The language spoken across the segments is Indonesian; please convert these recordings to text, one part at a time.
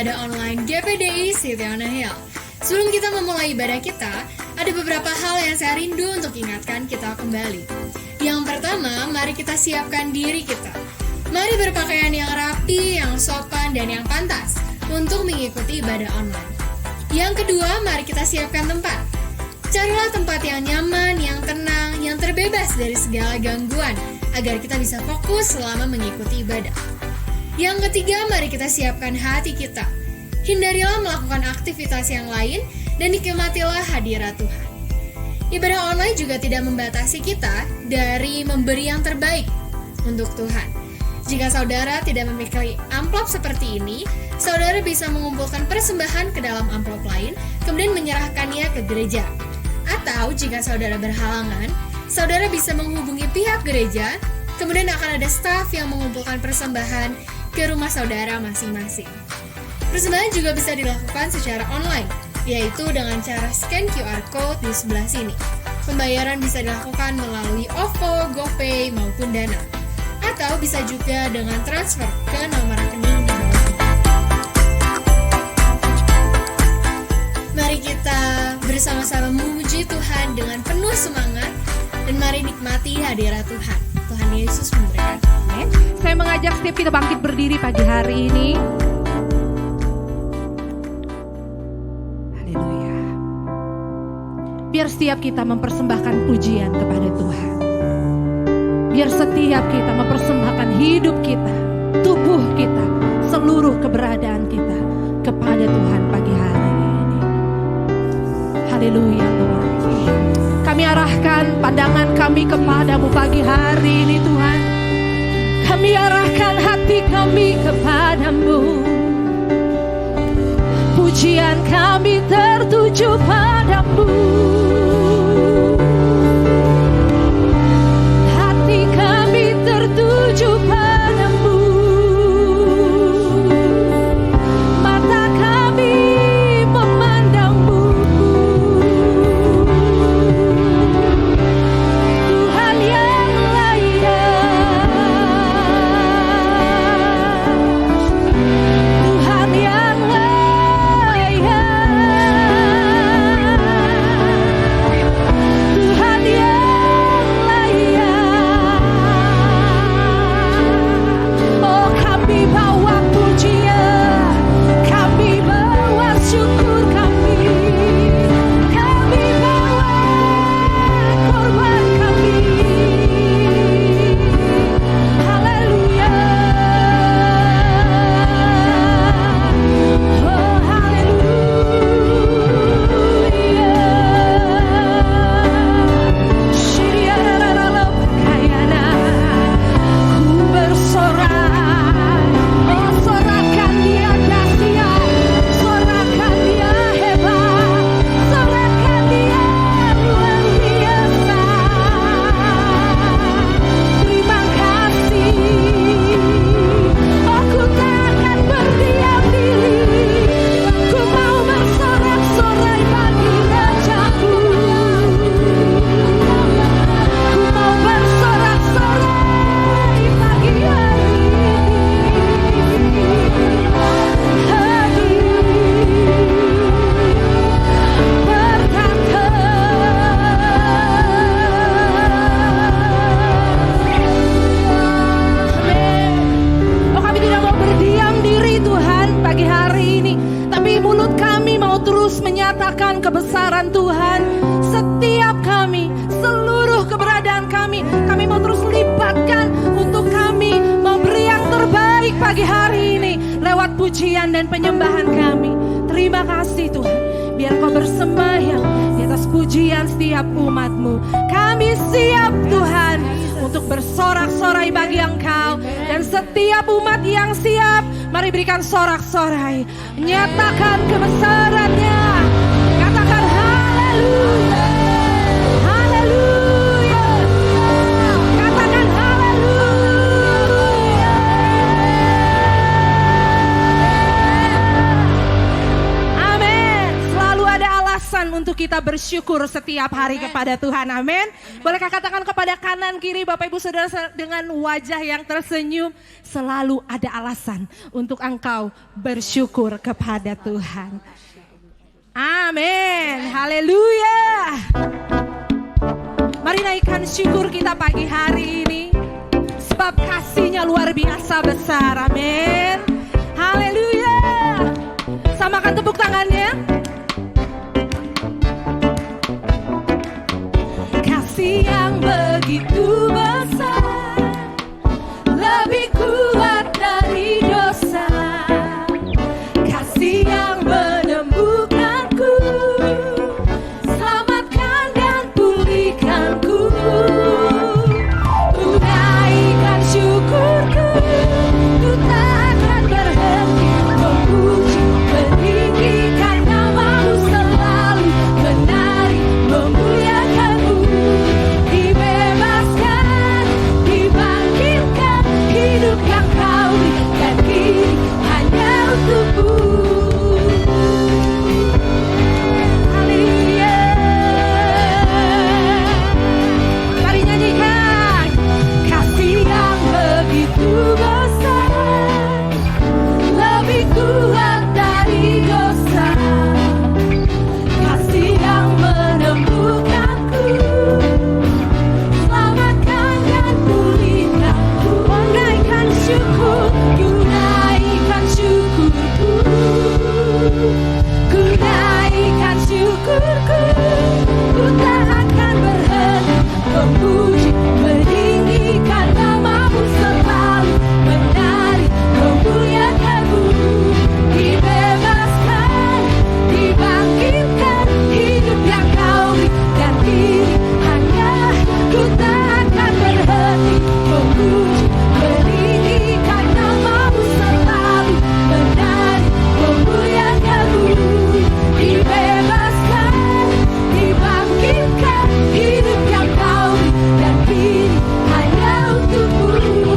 ibadah online GPDI City on a Hill. Sebelum kita memulai ibadah kita, ada beberapa hal yang saya rindu untuk ingatkan kita kembali. Yang pertama, mari kita siapkan diri kita. Mari berpakaian yang rapi, yang sopan, dan yang pantas untuk mengikuti ibadah online. Yang kedua, mari kita siapkan tempat. Carilah tempat yang nyaman, yang tenang, yang terbebas dari segala gangguan, agar kita bisa fokus selama mengikuti ibadah. Yang ketiga, mari kita siapkan hati kita. Hindarilah melakukan aktivitas yang lain dan nikmatilah hadirat Tuhan. Ibadah online juga tidak membatasi kita dari memberi yang terbaik untuk Tuhan. Jika saudara tidak memiliki amplop seperti ini, saudara bisa mengumpulkan persembahan ke dalam amplop lain, kemudian menyerahkannya ke gereja. Atau jika saudara berhalangan, saudara bisa menghubungi pihak gereja, kemudian akan ada staf yang mengumpulkan persembahan ke rumah saudara masing-masing. Persembahan juga bisa dilakukan secara online, yaitu dengan cara scan QR Code di sebelah sini. Pembayaran bisa dilakukan melalui OVO, GoPay, maupun Dana. Atau bisa juga dengan transfer ke nomor rekening di bawah ini. Mari kita bersama-sama memuji Tuhan dengan penuh semangat dan mari nikmati hadirat Tuhan. Tuhan Yesus memberkati. Saya mengajak setiap kita bangkit berdiri pagi hari ini. Haleluya. Biar setiap kita mempersembahkan pujian kepada Tuhan. Biar setiap kita mempersembahkan hidup kita, tubuh kita, seluruh keberadaan kita kepada Tuhan pagi hari ini. Haleluya Tuhan. Kami arahkan pandangan kami kepadamu pagi hari ini Tuhan. Kami arahkan hati kami kepadamu. Pujian kami tertuju padamu. Hati kami tertuju padamu. Mata kami memandangmu. Tuhan yang layak. Tuhan yang layak. Tuhan yang layak. Oh, kami bawa pujian, kami bawa syukur kami bawa korban kami. Haleluya. Oh, haleluya. Shiriarararalo kayana. Ku bersorak, oh sorakan dia dahsyat, sorakan dia hebat, sorakan dia luar biasa. Terima kasih, aku tak akan berdiam diri, aku mau bersorak-sorai bagi Rajaku. Ku mau bersorak-sorai pagi hari ini. Hadir berkata, amin. Oh, kami tidak mau berdiam diri Tuhan pagi hari ini, tapi mulut kami mau terus menyatakan kebesaran Tuhan. Setiap kami, seluruh keberadaan kami mau terus lipatkan untuk kami memberi yang terbaik pagi hari ini lewat pujian dan penyembahan kami. Terima kasih Tuhan, biar Kau bersembahyang di atas pujian setiap umat-Mu. Kami siap Tuhan untuk bersorak-sorai bagi Engkau, dan setiap umat yang siap, mari berikan sorak-sorai, nyatakan kebesarannya, katakan haleluya, haleluya, katakan haleluya. Amin. Selalu ada alasan alasan untuk kita bersyukur setiap hari kepada Tuhan. Amin. Bolehkah katakan kepada kanan kiri Bapak Ibu Saudara dengan wajah yang tersenyum, selalu ada alasan untuk engkau bersyukur kepada Tuhan. Amin. Haleluya. Mari naikkan syukur kita pagi hari ini, sebab kasih-Nya luar biasa besar. Amin. Haleluya. Samakan tepuk tangannya. Kasih yang begitu besar, lebih kuat dari dosa. Kasih yang menyembuhkanku, selamatkan dan pulihkanku. Ku naikkan syukurku, ku tak akan berhenti memuji, meninggikan namamu selalu, menari, memuliakanmu. Dibebaskan, dibangkitkan, hidup yang kau berikan kini hanya untukmu. Haleluya. Mari nyanyikan. Kasih yang begitu besar, lebih kuat dari dosa. Kasih yang menemukanku, selamatkan dan pulihkanku. Oh, naikkan syukur, ku naikkan syukurku. Ku naikkan syukurku, ku tak akan berhenti memuji, meninggikan namamu selalu, menari, memuliakanmu. Dibebaskan, dibangkitkan, hidup yang kau berikan kini hanya. Ku tak akan berhenti memuji, meninggikan namamu selalu, menari, memuliakanmu. Dibebaskan, dibangkitkan, hidup yang kau berikan kini hanya untukmu.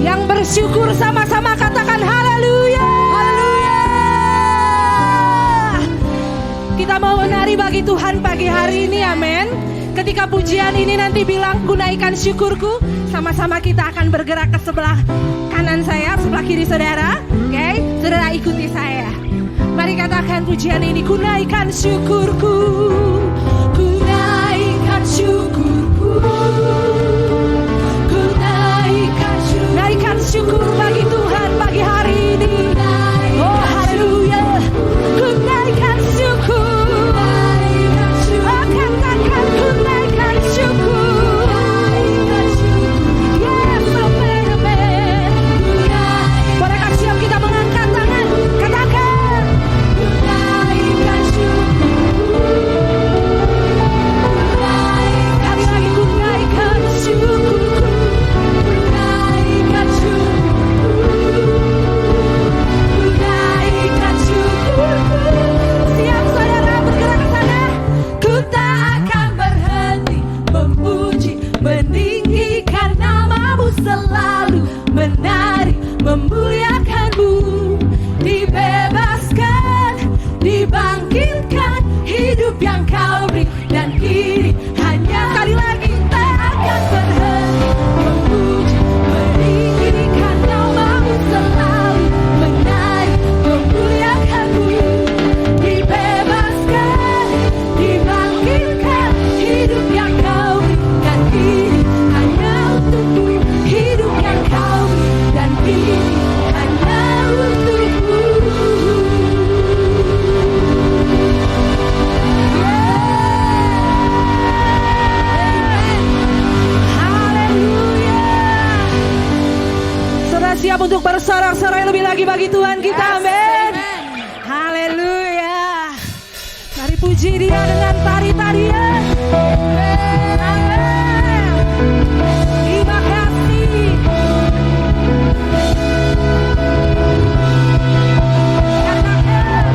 Yang bersyukur sama-sama katakan haleluya. Haleluya. Kita mau menari bagi Tuhan pagi hari ini, amin. Ketika pujian ini nanti bilang ku naikkan syukurku, sama-sama kita akan bergerak ke sebelah kanan saya, sebelah kiri saudara. Oke, saudara ikuti saya. Mari katakan pujian ini, ku naikkan syukurku, ku naikkan syukurku, ku naikkan syukur bagi Tuhan pagi hari ini. Oh haleluya, ku naikkan syukur, oh katakan ku naikkan syukur. Yes, amen, amen. Bolehkah siap kita mengangkat tangan, katakan ku naikkan syukur. Kali lagi ku naikkan syukurku, ku naikkan syukurku, ku naikkan syukurku. Siap saudara bergerak ke sana. Ku tak akan berhenti memuji, meninggikan namamu selalu, menari, memuliakanmu. Dibebaskan, dibangkitkan, hidup yang kau beri dan kini hanya. Sekali lagi tak akan berhenti memuji, meninggikan namamu selalu, menari, memuliakanmu. Dibebaskan, dibangkitkan, hidup yang kau berikan kini hanya untukmu. Hidup yang kau berikan kini hanya untukmu. Haleluya. Saudara siap untuk bersorak-sorai lebih lagi bagi Tuhan kita, amin. Haleluya. Mari puji Dia dengan tari-tarian. Amin. Terima kasih. Katakan,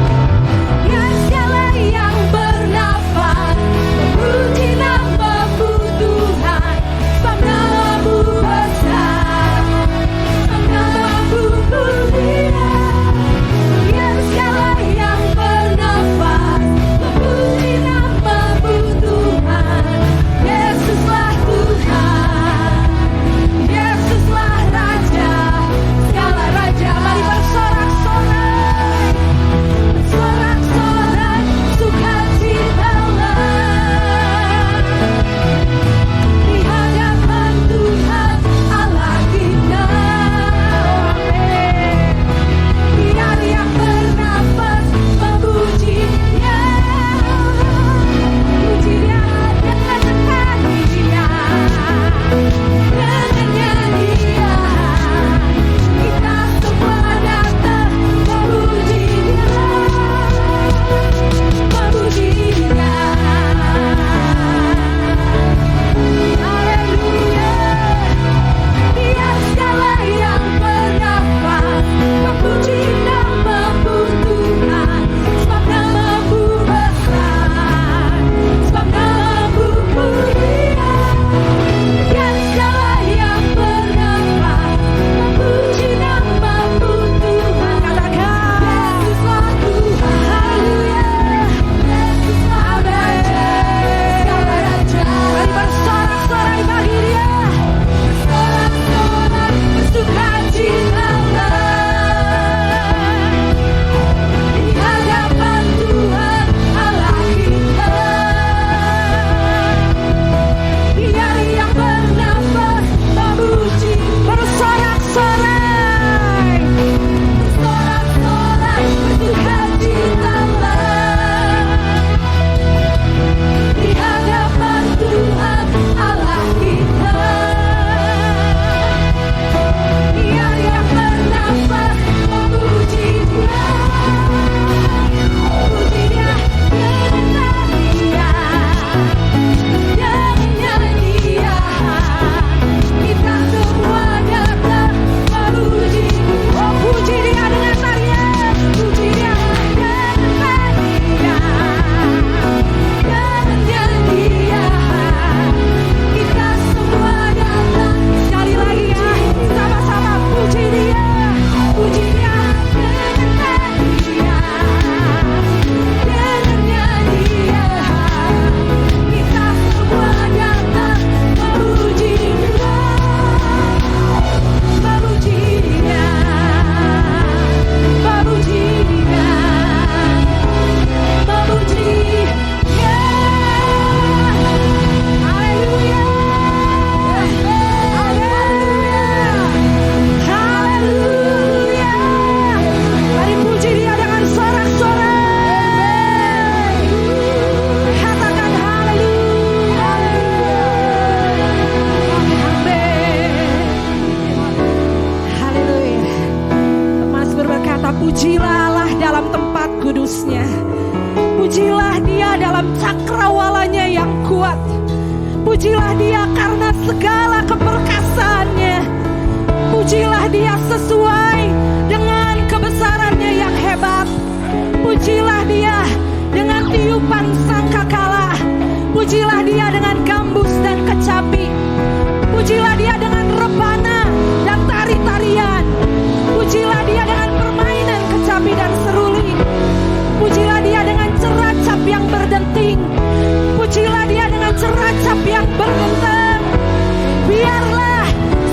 ya segala yang bernafas memuji namamu Tuhan, sebab namamu besar, sebab namamu mulia. Ya segala yang penebusnya. Pujilah Dia dalam cakrawalanya yang kuat. Pujilah Dia karena segala keperkasaannya. Pujilah Dia sesuai dengan kebesarannya yang hebat. Pujilah Dia dengan tiupan sangkakala. Pujilah Dia dengan gambus dan kecapi. Pujilah Dia dengan rebana dan tari-tarian. Pujilah Dia dengan permainan kecapi dan seruling. Pujilah Dia dengan ceracap yang berdenting. Pujilah Dia dengan ceracap yang berdentang. Biarlah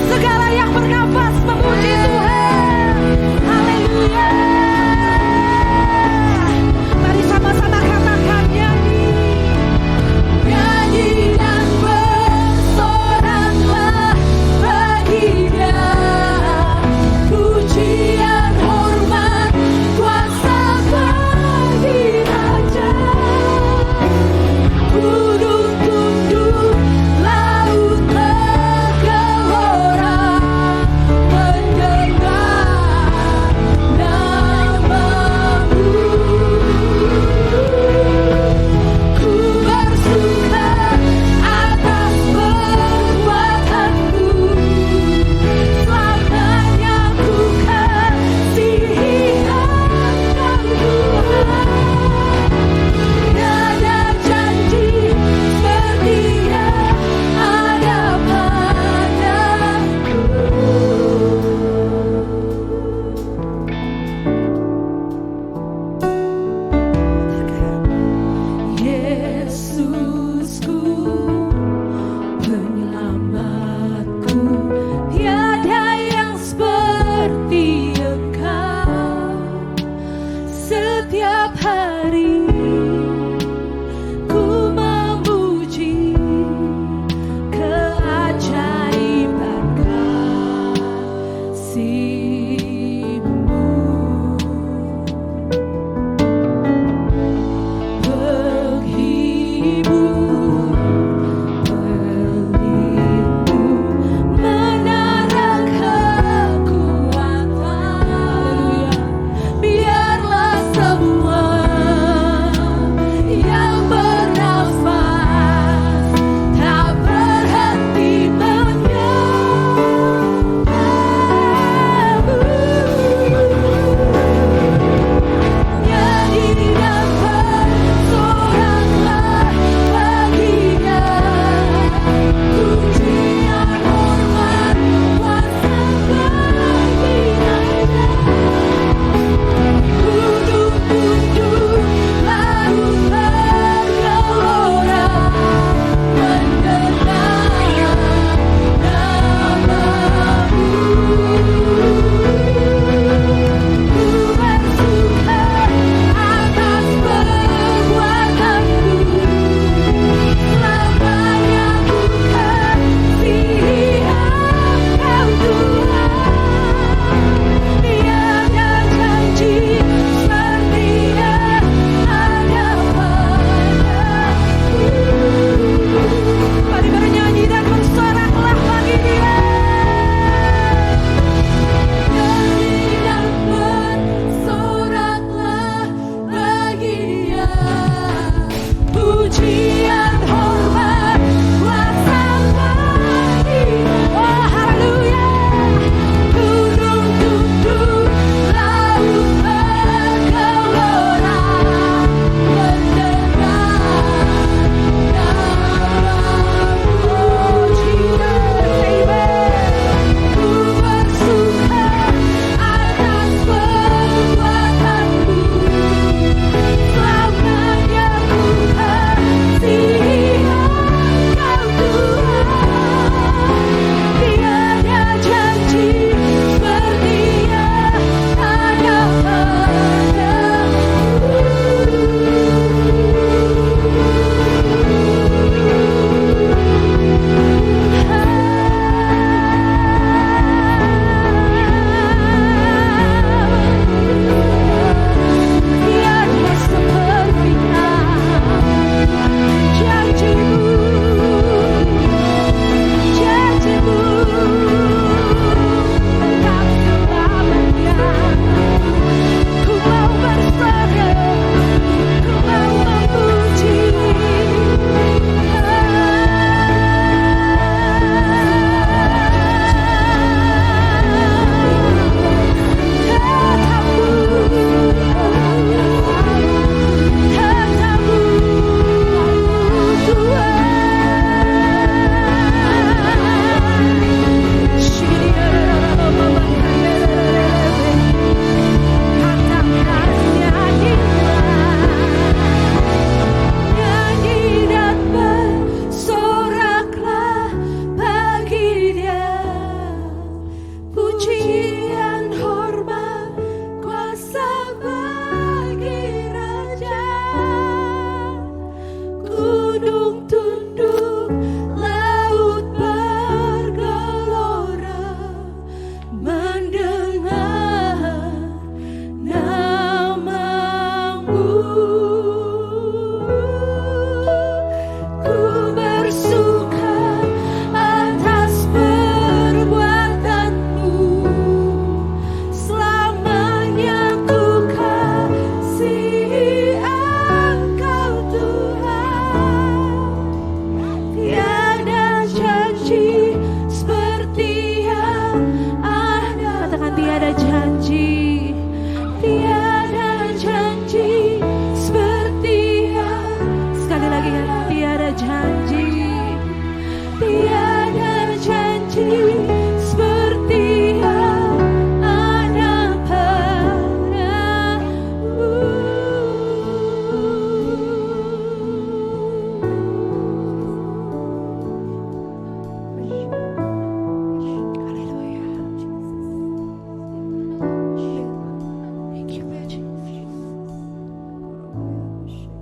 segala yang bernafas memuji Tuhan. Haleluya. Mari sama-sama katakan nyanyi. Nyanyi dan bersoraklah bagi Dia. Pujian, hormat, kuasa bagi Raja. Gunung tunduk, laut bergelora, mendengar namamu. Ku bersuka atas perbuatanku, selamanya ku kasihi Engkau Tuhan. Tiada janji setia ada padaku. Yesusku, penyelamatku, tiada yang seperti Engkau. Setiap hari ku memuji keajaiban kasih-Mu. Penghibur, pelindung, menara kekuatan. Biarlah semua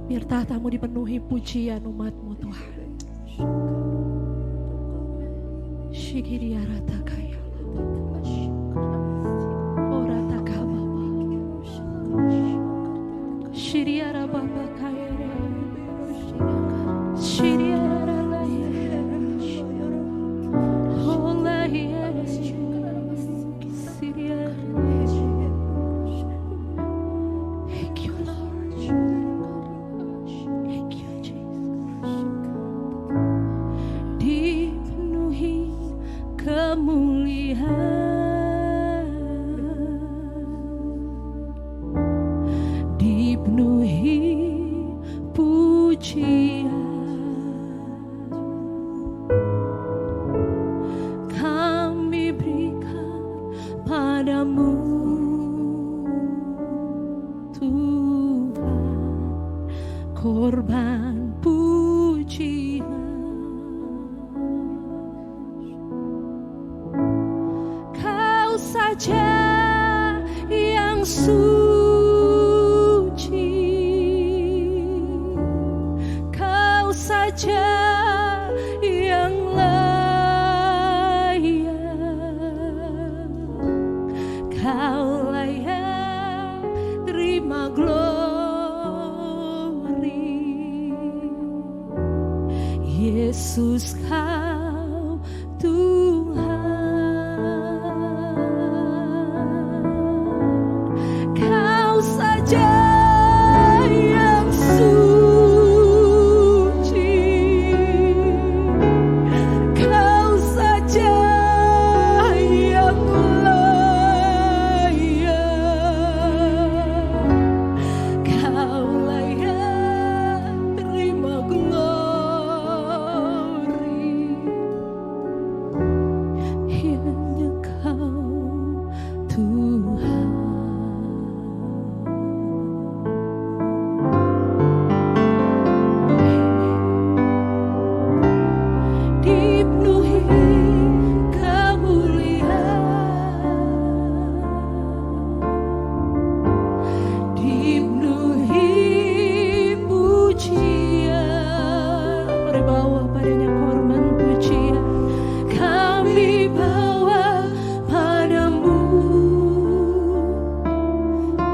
Biar tahtamu dipenuhi pujian umatmu Tuhan. Shikiriarata kaya. Orata kababa. Shiriara baba kaya. Shiriara laya. Olaya. Siriara. Thank you, Lord. Thank you, Jesus. Dipenuhi kemuliaan, dipenuhi pujian, kami berikan padamu Tuhan, korban pujian. Kau saja yang suci, Kau saja yang layak, Kau layak terima glory. Yesus Kau Tuhan, Kau saja yang suci, Kau saja yang layak, Kau layak terima glory. Hanya Kau Tuhan. Dipenuhi kemuliaan, dipenuhi pujian. Mari bawa padanya korban pujian. Kami bawa padamu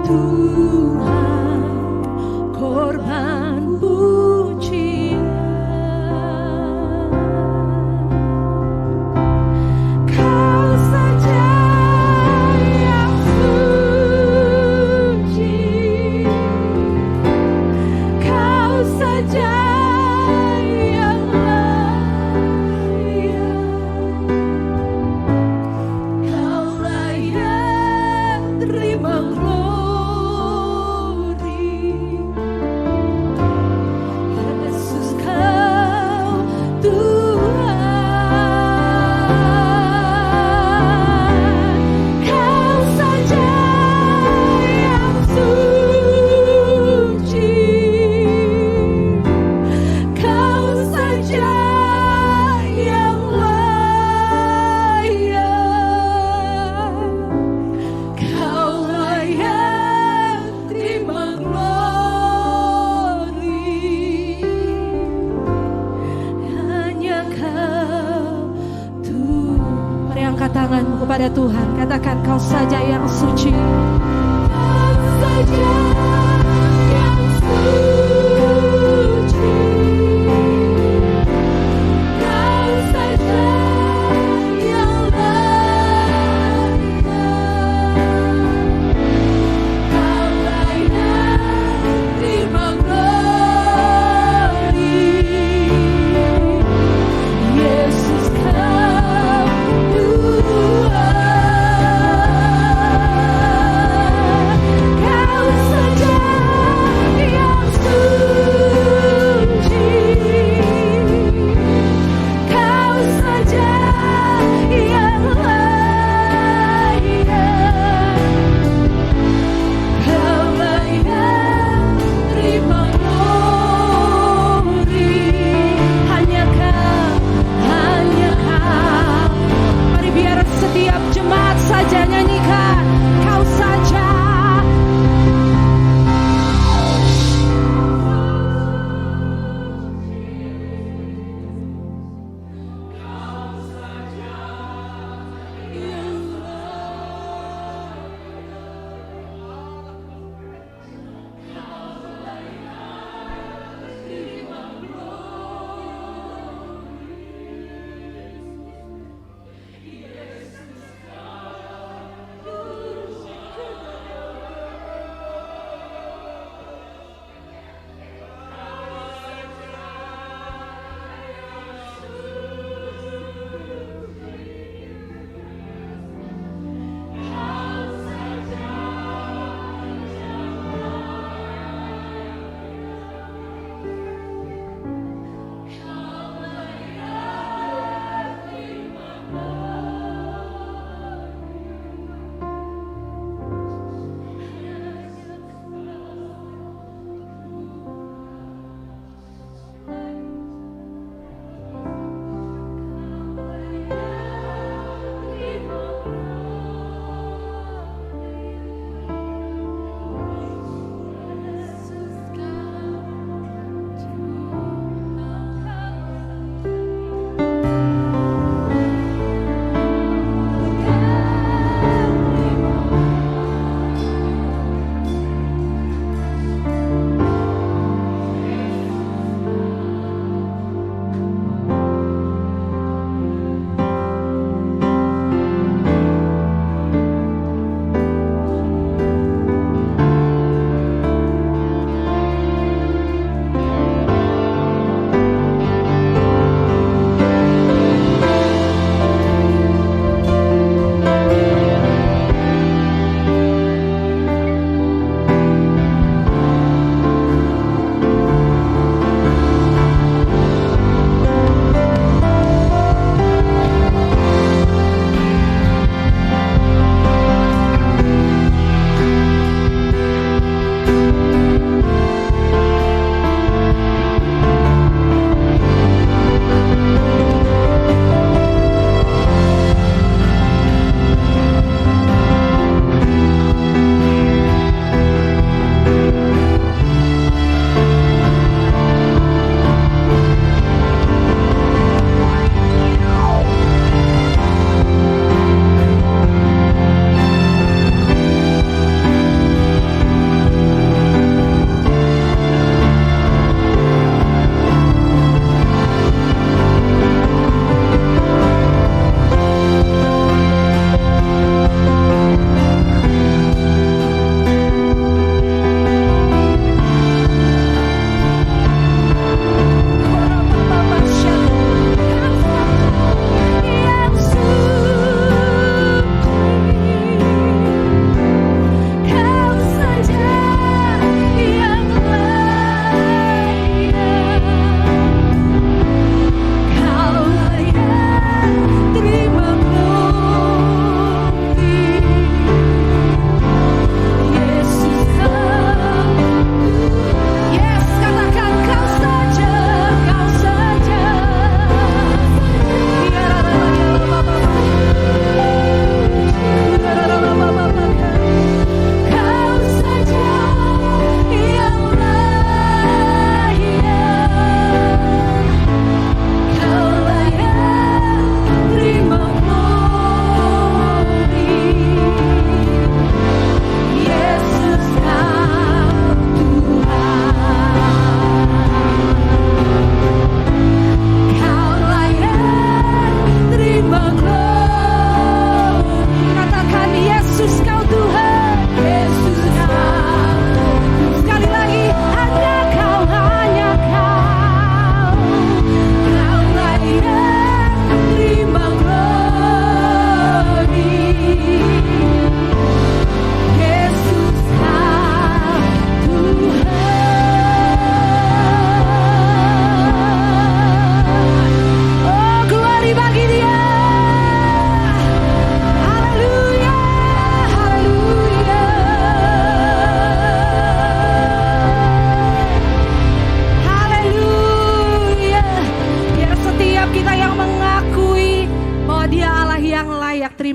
Tuhan, korban pujian. Kau saja yang suci, Kau saja yang layak, Kau layak terima glory. Yesus Kau Tuhan, Kau saja yang suci, Kau saja yang layak, Kau layak terima glory. Hanya Kau Tuhan. Mari angkat tanganmu kepada Tuhan. Katakan, Kau saja yang suci, Kau saja yang suci, Kau saja yang layak, Kau layak terima glory. Yesus Kau Tuhan, Kau saja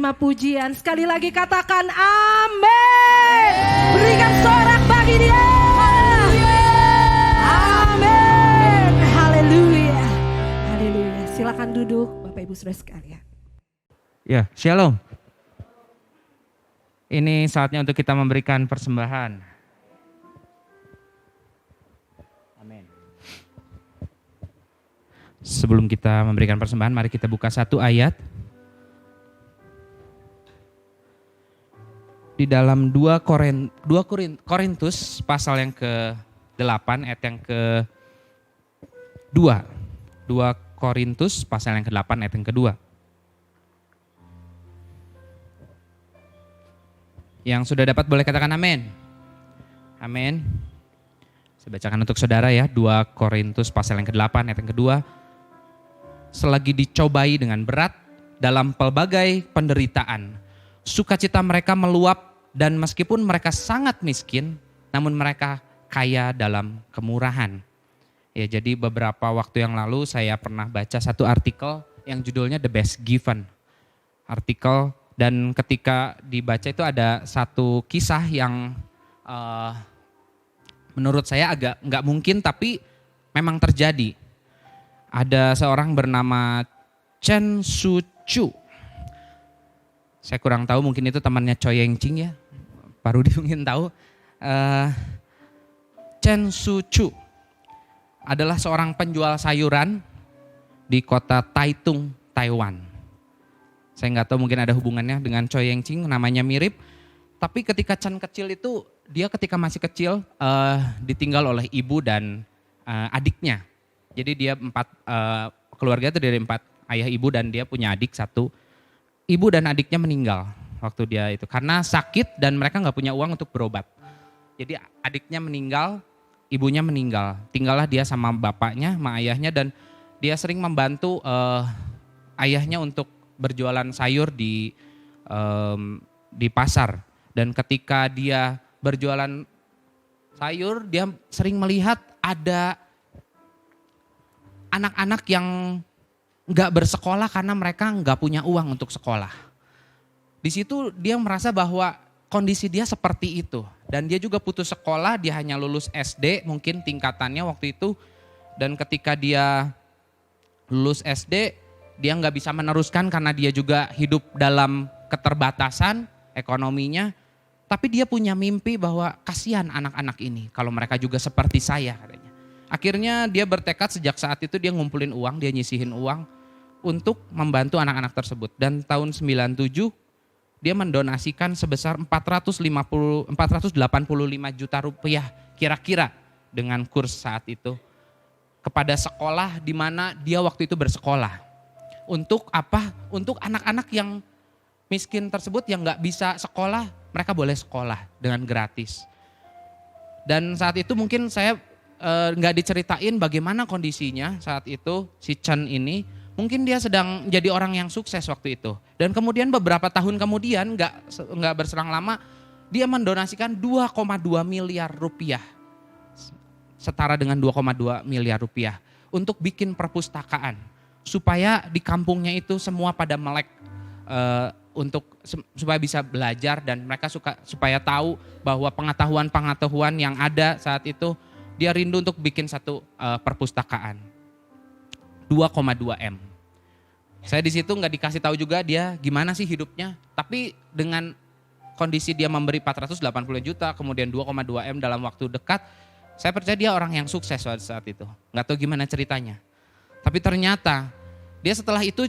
menerima pujian. Sekali lagi katakan amin. Berikan sorak bagi dia. Amin. Haleluya. Haleluya. Silakan duduk Bapak Ibu Saudara sekalian. Ya, shalom. Ini saatnya untuk kita memberikan persembahan. Amin. Sebelum kita memberikan persembahan, mari kita buka satu ayat. Di dalam 2 Korintus pasal yang ke-8 ayat yang ke-2. 2 Korintus pasal yang ke-8 ayat yang kedua. Yang sudah dapat boleh katakan amin. Amin. Saya bacakan untuk saudara ya, 2 Korintus pasal yang ke-8 ayat yang kedua. Selagi dicobai dengan berat dalam pelbagai penderitaan, sukacita mereka meluap dan meskipun mereka sangat miskin, namun mereka kaya dalam kemurahan. Ya, jadi beberapa waktu yang lalu saya pernah baca satu artikel yang judulnya The Best Given. Artikel. Dan ketika dibaca itu ada satu kisah yang menurut saya agak nggak mungkin tapi memang terjadi. Ada seorang bernama Chen Su-chu. Saya kurang tahu, mungkin itu temannya Choi Ying-ching ya. Pak Rudi mungkin tahu. Chen Su-chu adalah seorang penjual sayuran di kota Taitung, Taiwan. Saya nggak tahu, mungkin ada hubungannya dengan Choi Ying-ching, namanya mirip. Tapi ketika Chen kecil itu, dia ketika masih kecil ditinggal oleh ibu dan adiknya. Jadi dia keluarga itu dari 4 ayah ibu dan dia punya adik 1. Ibu dan adiknya meninggal waktu dia itu karena sakit dan mereka nggak punya uang untuk berobat. Jadi adiknya meninggal, ibunya meninggal. Tinggallah dia sama bapaknya, sama ayahnya, dan dia sering membantu ayahnya untuk berjualan sayur di pasar. Dan ketika dia berjualan sayur, dia sering melihat ada anak-anak yang nggak bersekolah karena mereka nggak punya uang untuk sekolah. Di situ dia merasa bahwa kondisi dia seperti itu. Dan dia juga putus sekolah, dia hanya lulus SD mungkin tingkatannya waktu itu. Dan ketika dia lulus SD, dia nggak bisa meneruskan karena dia juga hidup dalam keterbatasan ekonominya. Tapi dia punya mimpi bahwa kasihan anak-anak ini kalau mereka juga seperti saya katanya. Akhirnya dia bertekad sejak saat itu dia ngumpulin uang, dia nyisihin uang untuk membantu anak-anak tersebut. Dan tahun 97 dia mendonasikan sebesar 485 juta rupiah kira-kira dengan kurs saat itu kepada sekolah di mana dia waktu itu bersekolah. Untuk apa? Untuk anak-anak yang miskin tersebut yang nggak bisa sekolah, mereka boleh sekolah dengan gratis. Dan saat itu mungkin saya nggak diceritain bagaimana kondisinya saat itu si Chen ini. Mungkin dia sedang jadi orang yang sukses waktu itu. Dan kemudian beberapa tahun kemudian, nggak berselang lama, dia mendonasikan 2,2 miliar rupiah. Setara dengan 2,2 miliar rupiah untuk bikin perpustakaan. Supaya di kampungnya itu semua pada melek supaya bisa belajar dan mereka supaya tahu bahwa pengetahuan-pengetahuan yang ada saat itu, dia rindu untuk bikin satu perpustakaan. 2,2 M. Saya di situ nggak dikasih tahu juga dia gimana sih hidupnya, tapi dengan kondisi dia memberi 480 juta, kemudian 2,2 M dalam waktu dekat, saya percaya dia orang yang sukses saat itu. Nggak tahu gimana ceritanya. Tapi ternyata dia setelah itu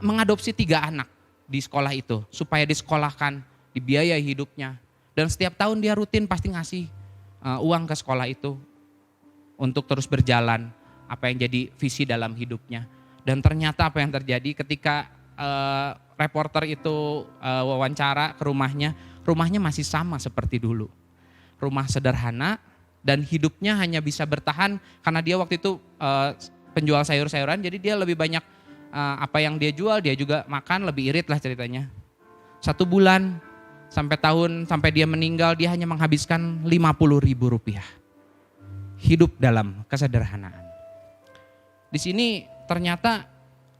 mengadopsi 3 anak di sekolah itu supaya disekolahkan, dibiayai hidupnya. Dan setiap tahun dia rutin pasti ngasih uang ke sekolah itu untuk terus berjalan apa yang jadi visi dalam hidupnya. Dan ternyata apa yang terjadi ketika reporter itu wawancara ke rumahnya masih sama seperti dulu. Rumah sederhana dan hidupnya hanya bisa bertahan karena dia waktu itu penjual sayur-sayuran, jadi dia lebih banyak apa yang dia jual, dia juga makan, lebih irit lah ceritanya. 1 bulan sampai dia meninggal, dia hanya menghabiskan 50.000 rupiah. Hidup dalam kesederhanaan. Di sini ternyata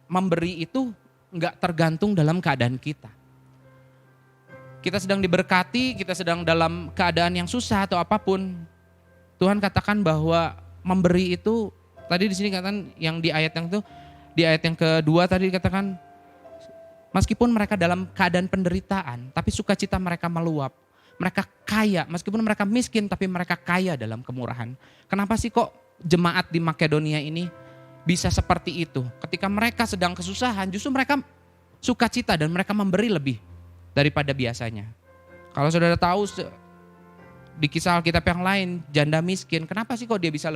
memberi itu nggak tergantung dalam keadaan kita. Kita sedang diberkati, kita sedang dalam keadaan yang susah atau apapun. Tuhan katakan bahwa memberi itu, tadi di sini katakan yang di ayat yang itu, di ayat yang kedua tadi dikatakan, meskipun mereka dalam keadaan penderitaan, tapi sukacita mereka meluap. Mereka kaya, meskipun mereka miskin, tapi mereka kaya dalam kemurahan. Kenapa sih kok jemaat di Makedonia ini bisa seperti itu? Ketika mereka sedang kesusahan, justru mereka sukacita dan mereka memberi lebih daripada biasanya. Kalau saudara tahu di kisah Alkitab yang lain, janda miskin, kenapa sih kok dia bisa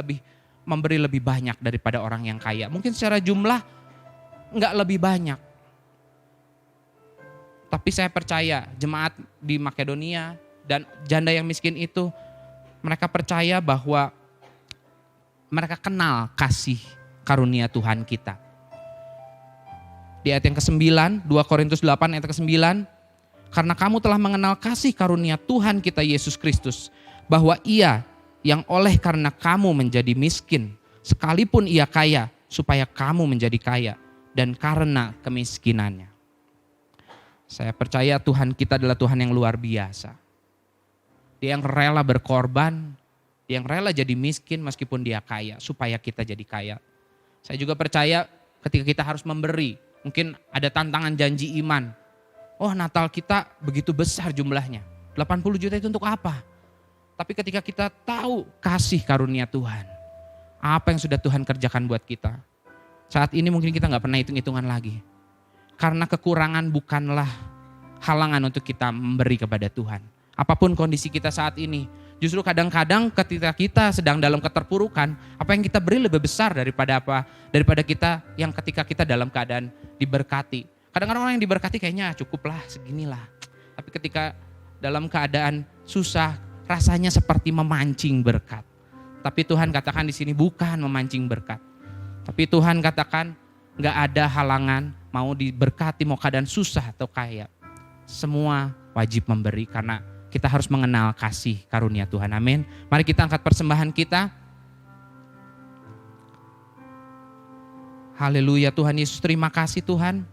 memberi lebih banyak daripada orang yang kaya? Mungkin secara jumlah enggak lebih banyak. Tapi saya percaya jemaat di Makedonia dan janda yang miskin itu, mereka percaya bahwa mereka kenal kasih karunia Tuhan kita. Di ayat yang ke-9, 2 Korintus 8 ayat ke-9, karena kamu telah mengenal kasih karunia Tuhan kita Yesus Kristus, bahwa Ia yang oleh karena kamu menjadi miskin, sekalipun Ia kaya, supaya kamu menjadi kaya, dan karena kemiskinannya. Saya percaya Tuhan kita adalah Tuhan yang luar biasa. Dia yang rela berkorban, dia yang rela jadi miskin meskipun dia kaya, supaya kita jadi kaya. Saya juga percaya ketika kita harus memberi, mungkin ada tantangan janji iman. Oh, Natal kita begitu besar jumlahnya. 80 juta itu untuk apa? Tapi ketika kita tahu kasih karunia Tuhan, apa yang sudah Tuhan kerjakan buat kita. Saat ini mungkin kita gak pernah hitung-hitungan lagi. Karena kekurangan bukanlah halangan untuk kita memberi kepada Tuhan. Apapun kondisi kita saat ini. Justru kadang-kadang ketika kita sedang dalam keterpurukan, apa yang kita beri lebih besar daripada apa? Daripada kita yang ketika kita dalam keadaan diberkati. Kadang-kadang orang yang diberkati kayaknya cukuplah seginilah. Tapi ketika dalam keadaan susah, rasanya seperti memancing berkat. Tapi Tuhan katakan di sini bukan memancing berkat. Tapi Tuhan katakan gak ada halangan, mau diberkati, mau keadaan susah atau kaya. Semua wajib memberi karena kita harus mengenal kasih karunia Tuhan. Amin. Mari kita angkat persembahan kita. Haleluya Tuhan Yesus, terima kasih Tuhan.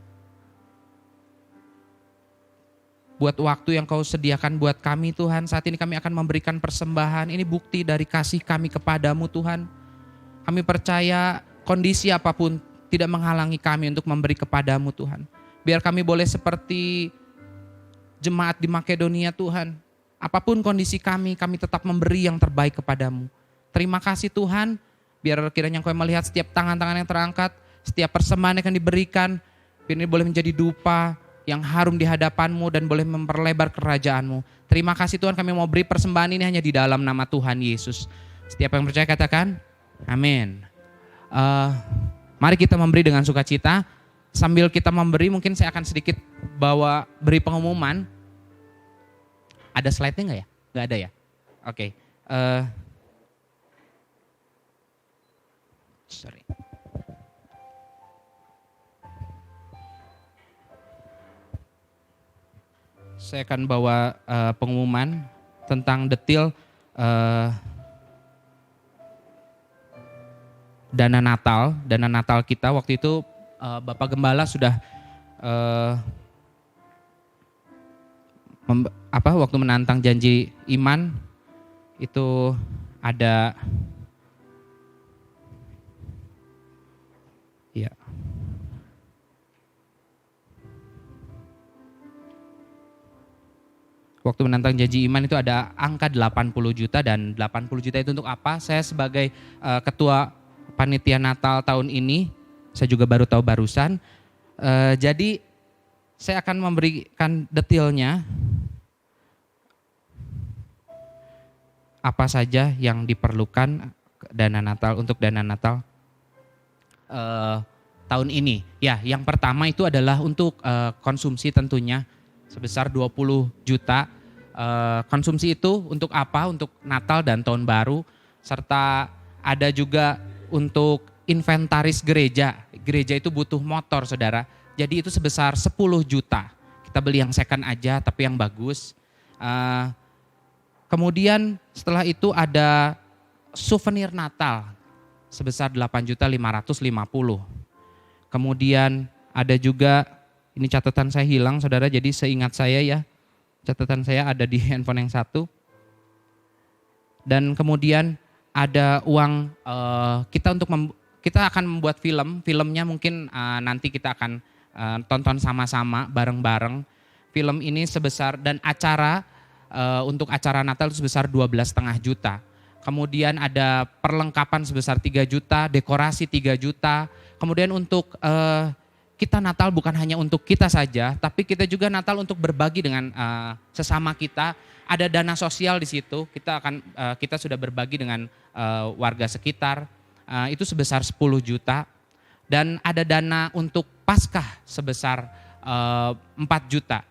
Buat waktu yang kau sediakan buat kami Tuhan. Saat ini kami akan memberikan persembahan. Ini bukti dari kasih kami kepadamu Tuhan. Kami percaya kondisi apapun tidak menghalangi kami untuk memberi kepadamu Tuhan. Biar kami boleh seperti jemaat di Makedonia Tuhan. Apapun kondisi kami tetap memberi yang terbaik kepadamu. Terima kasih Tuhan, biar kiranya Engkau melihat setiap tangan-tangan yang terangkat, setiap persembahan yang akan diberikan, biar ini boleh menjadi dupa yang harum di hadapan-Mu dan boleh memperlebar kerajaan-Mu. Terima kasih Tuhan, kami mau beri persembahan ini hanya di dalam nama Tuhan Yesus. Setiap yang percaya katakan, amin. Mari kita memberi dengan sukacita. Sambil kita memberi mungkin saya akan sedikit beri pengumuman. Ada slide-nya nggak ya? Nggak ada ya? Oke. Sorry. Saya akan bawa pengumuman tentang detail dana Natal kita. Waktu itu Bapak Gembala sudah waktu menantang janji iman itu ada ya. Waktu menantang janji iman itu ada angka 80 juta dan 80 juta itu untuk apa? Saya sebagai ketua panitia Natal tahun ini, saya juga baru tahu barusan. Jadi saya akan memberikan detailnya. Apa saja yang diperlukan untuk dana Natal tahun ini. Ya, yang pertama itu adalah untuk konsumsi tentunya sebesar 20 juta. Konsumsi itu untuk apa? Untuk Natal dan Tahun Baru. Serta ada juga untuk inventaris gereja. Gereja itu butuh motor saudara. Jadi itu sebesar 10 juta. Kita beli yang second aja tapi yang bagus. Kemudian setelah itu ada souvenir Natal sebesar 8.550.000. Kemudian ada juga Ini catatan saya hilang saudara, jadi seingat saya ya, catatan saya ada di handphone yang satu. Dan kemudian ada uang kita kita akan membuat filmnya mungkin nanti kita akan tonton sama-sama bareng-bareng. Film ini sebesar, dan acara untuk acara Natal itu sebesar 12,5 juta. Kemudian ada perlengkapan sebesar 3 juta, dekorasi 3 juta. Kemudian untuk kita Natal bukan hanya untuk kita saja, tapi kita juga Natal untuk berbagi dengan sesama kita. Ada dana sosial di situ, kita sudah berbagi dengan warga sekitar, itu sebesar 10 juta. Dan ada dana untuk Paskah sebesar 4 juta.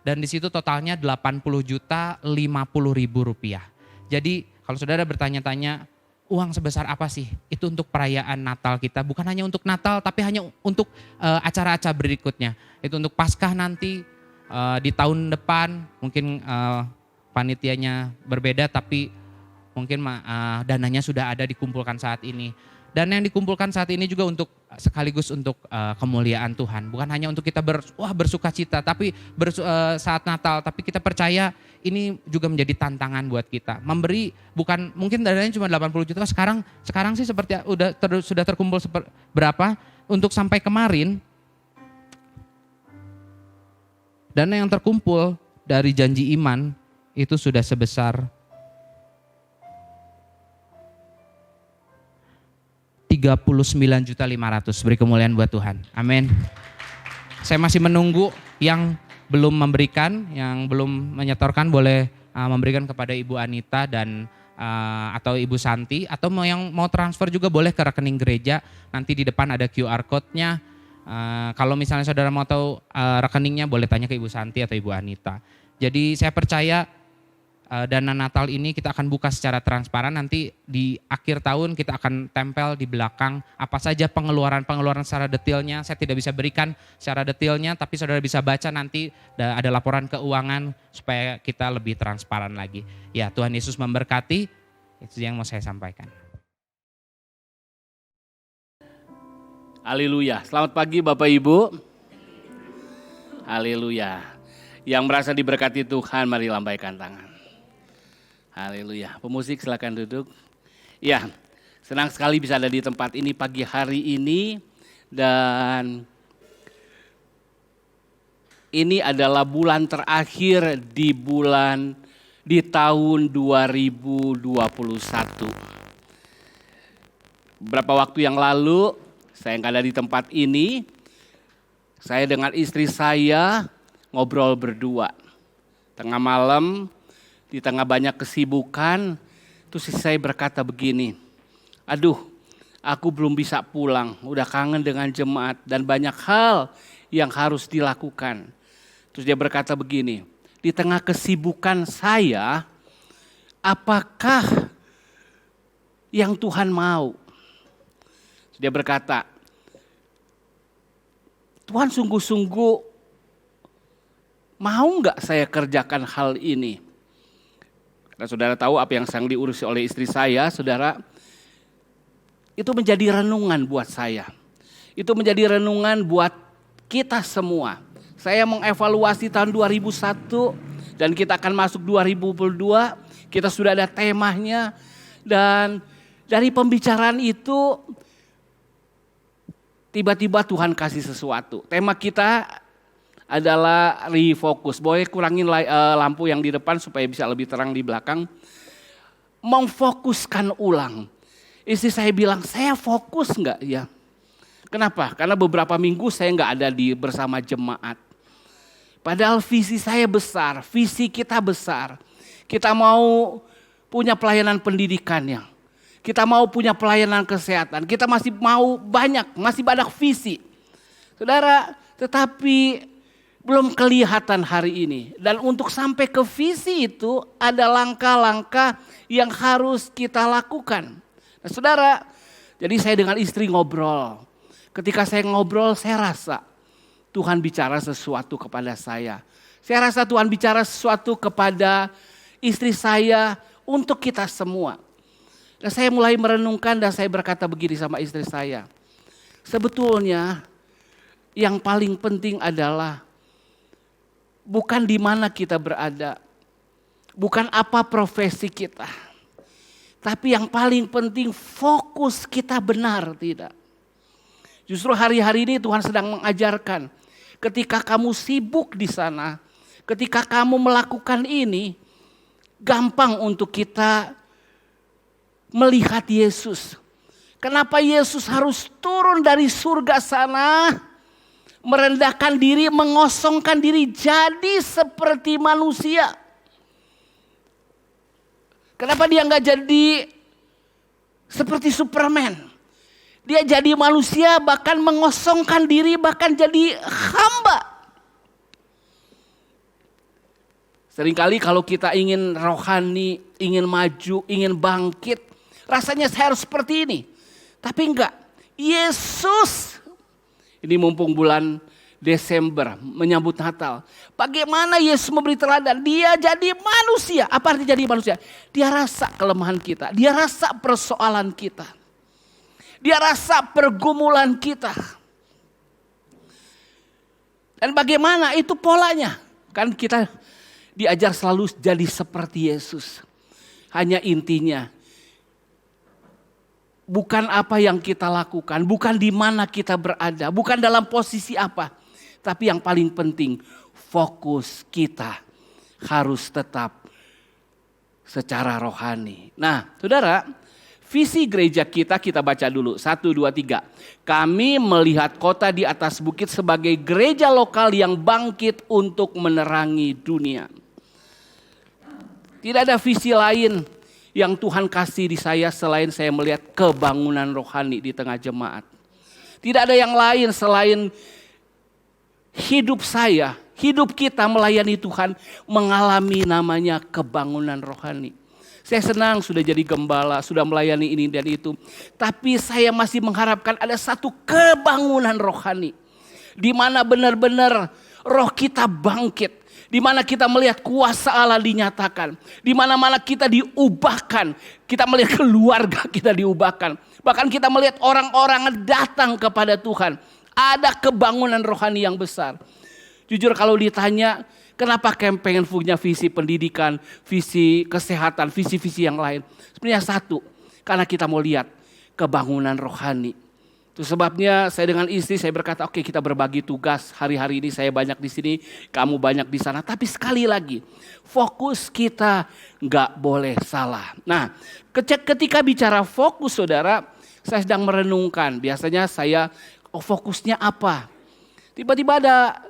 Dan di situ totalnya 80 juta 50 ribu rupiah. Jadi kalau saudara bertanya-tanya, uang sebesar apa sih? Itu untuk perayaan Natal kita, bukan hanya untuk Natal tapi hanya untuk acara-acara berikutnya. Itu untuk Paskah nanti, di tahun depan mungkin panitianya berbeda tapi mungkin dananya sudah ada dikumpulkan saat ini. Dan yang dikumpulkan saat ini juga untuk sekaligus untuk kemuliaan Tuhan. Bukan hanya untuk kita bersuka cita tapi saat Natal, tapi kita percaya ini juga menjadi tantangan buat kita. Memberi bukan mungkin dananya cuma 80 juta, sekarang sih seperti sudah terkumpul berapa untuk sampai kemarin. Dana yang terkumpul dari janji iman itu sudah sebesar 39.500.000. Beri kemuliaan buat Tuhan. Amin. Saya masih menunggu yang belum memberikan, yang belum menyetorkan boleh memberikan kepada Ibu Anita dan atau Ibu Santi, atau yang mau transfer juga boleh ke rekening gereja. Nanti di depan ada QR code-nya. Kalau misalnya saudara mau tahu rekeningnya boleh tanya ke Ibu Santi atau Ibu Anita. Jadi saya percaya dana Natal ini kita akan buka secara transparan. Nanti di akhir tahun kita akan tempel di belakang apa saja pengeluaran secara detailnya. Saya tidak bisa berikan secara detailnya, tapi saudara bisa baca nanti ada laporan keuangan supaya kita lebih transparan lagi. Ya, Tuhan Yesus memberkati. Itu yang mau saya sampaikan. Haleluya. Selamat pagi Bapak Ibu. Haleluya. Yang merasa diberkati Tuhan, mari lambaikan tangan. Haleluya. Pemusik silakan duduk. Ya, senang sekali bisa ada di tempat ini pagi hari ini. Dan ini adalah bulan terakhir di tahun 2021. Beberapa waktu yang lalu, saya nggak ada di tempat ini. Saya dengan istri saya ngobrol berdua. Tengah malam, di tengah banyak kesibukan, terus saya berkata begini, aduh aku belum bisa pulang, udah kangen dengan jemaat dan banyak hal yang harus dilakukan. Terus dia berkata begini, di tengah kesibukan saya, apakah yang Tuhan mau? Terus dia berkata, Tuhan sungguh-sungguh mau gak saya kerjakan hal ini? Karena saudara tahu apa yang sedang diurusi oleh istri saya, saudara, itu menjadi renungan buat saya. Itu menjadi renungan buat kita semua. Saya mengevaluasi tahun 2001 dan kita akan masuk 2022, kita sudah ada temanya. Dan dari pembicaraan itu, tiba-tiba Tuhan kasih sesuatu. Tema kita adalah refocus. Boleh kurangin lampu yang di depan supaya bisa lebih terang di belakang. Memfokuskan ulang. Istri saya bilang, saya fokus enggak ya? Kenapa? Karena beberapa minggu saya enggak ada bersama jemaat. Padahal visi saya besar, visi kita besar. Kita mau punya pelayanan pendidikannya. Kita mau punya pelayanan kesehatan. Kita masih mau masih banyak visi. Saudara, tetapi belum kelihatan hari ini. Dan untuk sampai ke visi itu ada langkah-langkah yang harus kita lakukan. Nah, saudara, jadi saya dengan istri ngobrol. Ketika saya ngobrol, saya rasa Tuhan bicara sesuatu kepada saya. Saya rasa Tuhan bicara sesuatu kepada istri saya untuk kita semua. Dan saya mulai merenungkan dan saya berkata begini sama istri saya. Sebetulnya yang paling penting adalah bukan di mana kita berada, bukan apa profesi kita, tapi yang paling penting fokus kita benar tidak. Justru hari-hari ini Tuhan sedang mengajarkan, ketika kamu sibuk di sana, ketika kamu melakukan ini, gampang untuk kita melihat Yesus. Kenapa Yesus harus turun dari surga sana, merendahkan diri, mengosongkan diri jadi seperti manusia? Kenapa dia nggak jadi seperti Superman? Dia jadi manusia, bahkan mengosongkan diri, bahkan jadi hamba. Seringkali kalau kita ingin rohani, ingin maju, ingin bangkit, rasanya saya harus seperti ini. Tapi enggak, Yesus, ini mumpung bulan Desember menyambut Natal. Bagaimana Yesus memberi teladan? Dia jadi manusia. Apa arti jadi manusia? Dia rasa kelemahan kita, dia rasa persoalan kita, dia rasa pergumulan kita. Dan bagaimana itu polanya? Kan kita diajar selalu jadi seperti Yesus. Hanya intinya, bukan apa yang kita lakukan, bukan di mana kita berada, bukan dalam posisi apa. Tapi yang paling penting, fokus kita harus tetap secara rohani. Nah, saudara, visi gereja kita baca dulu. 1, 2, 3. Kami melihat kota di atas bukit sebagai gereja lokal yang bangkit untuk menerangi dunia. Tidak ada visi lain yang Tuhan kasih di saya selain saya melihat kebangunan rohani di tengah jemaat. Tidak ada yang lain selain hidup saya, hidup kita melayani Tuhan mengalami namanya kebangunan rohani. Saya senang sudah jadi gembala, sudah melayani ini dan itu. Tapi saya masih mengharapkan ada satu kebangunan rohani. Di mana benar-benar roh kita bangkit. Di mana kita melihat kuasa Allah dinyatakan. Di mana-mana kita diubahkan. Kita melihat keluarga kita diubahkan. Bahkan kita melihat orang-orang datang kepada Tuhan. Ada kebangunan rohani yang besar. Jujur kalau ditanya, kenapa pengen punya visi pendidikan, visi kesehatan, visi-visi yang lain. Sebenarnya satu, karena kita mau lihat kebangunan rohani. Itu sebabnya saya dengan istri saya berkata, oke, kita berbagi tugas. Hari-hari ini saya banyak di sini, kamu banyak di sana. Tapi sekali lagi, fokus kita nggak boleh salah. Nah, ketika bicara fokus saudara, saya sedang merenungkan. Biasanya saya, fokusnya apa? Tiba-tiba ada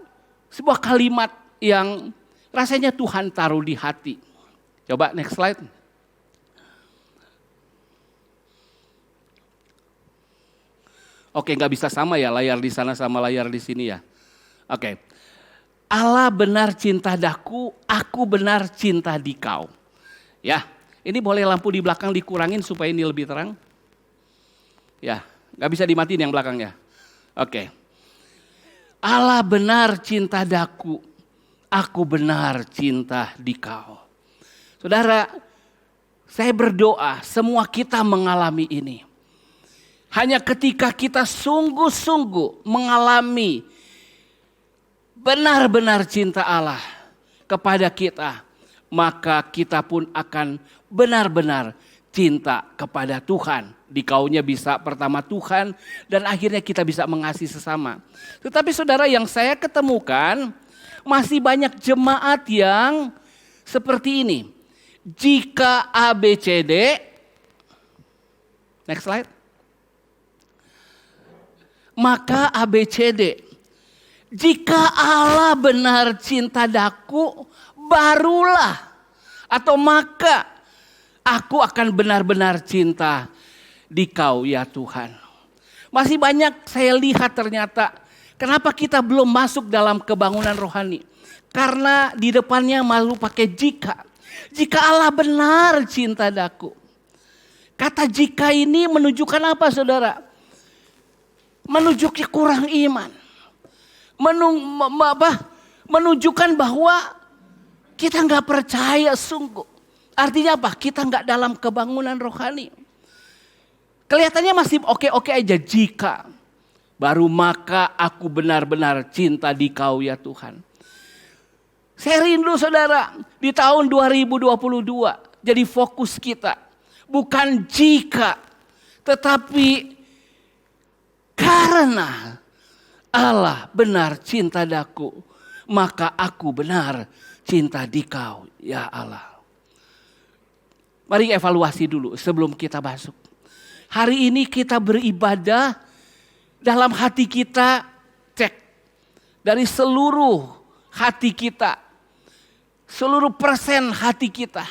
sebuah kalimat yang rasanya Tuhan taruh di hati. Coba next slide. Oke, nggak bisa sama ya layar di sana sama layar di sini ya. Oke. Allah benar cinta aku benar cinta dikau. Ya, ini boleh lampu di belakang dikurangin supaya ini lebih terang. Ya, nggak bisa dimatiin yang belakangnya. Oke. Allah benar cinta aku benar cinta dikau. Saudara, saya berdoa semua kita mengalami ini. Hanya ketika kita sungguh-sungguh mengalami benar-benar cinta Allah kepada kita, maka kita pun akan benar-benar cinta kepada Tuhan. Dikaunya bisa pertama Tuhan dan akhirnya kita bisa mengasihi sesama. Tetapi saudara, yang saya ketemukan masih banyak jemaat yang seperti ini. Jika ABCD, next slide. Maka ABCD. Jika Allah benar cinta daku, barulah atau maka aku akan benar-benar cinta dikau ya Tuhan. Masih banyak saya lihat ternyata kenapa kita belum masuk dalam kebangunan rohani. Karena di depannya malu pakai jika. Jika Allah benar cinta daku. Kata jika ini menunjukkan apa saudara? Menunjukkan kurang iman. Menunjukkan bahwa kita nggak percaya sungguh. Artinya apa? Kita nggak dalam kebangunan rohani. Kelihatannya masih oke-oke aja jika. baru maka aku benar-benar cinta Dikau ya Tuhan. Saya rindu saudara di tahun 2022 jadi fokus kita. Bukan jika, tetapi karena Allah benar cinta Daku, maka aku benar cinta Dikau ya Allah. Mari evaluasi dulu sebelum kita masuk. Hari ini kita beribadah, dalam hati kita cek. Dari seluruh hati kita, seluruh persen hati kita.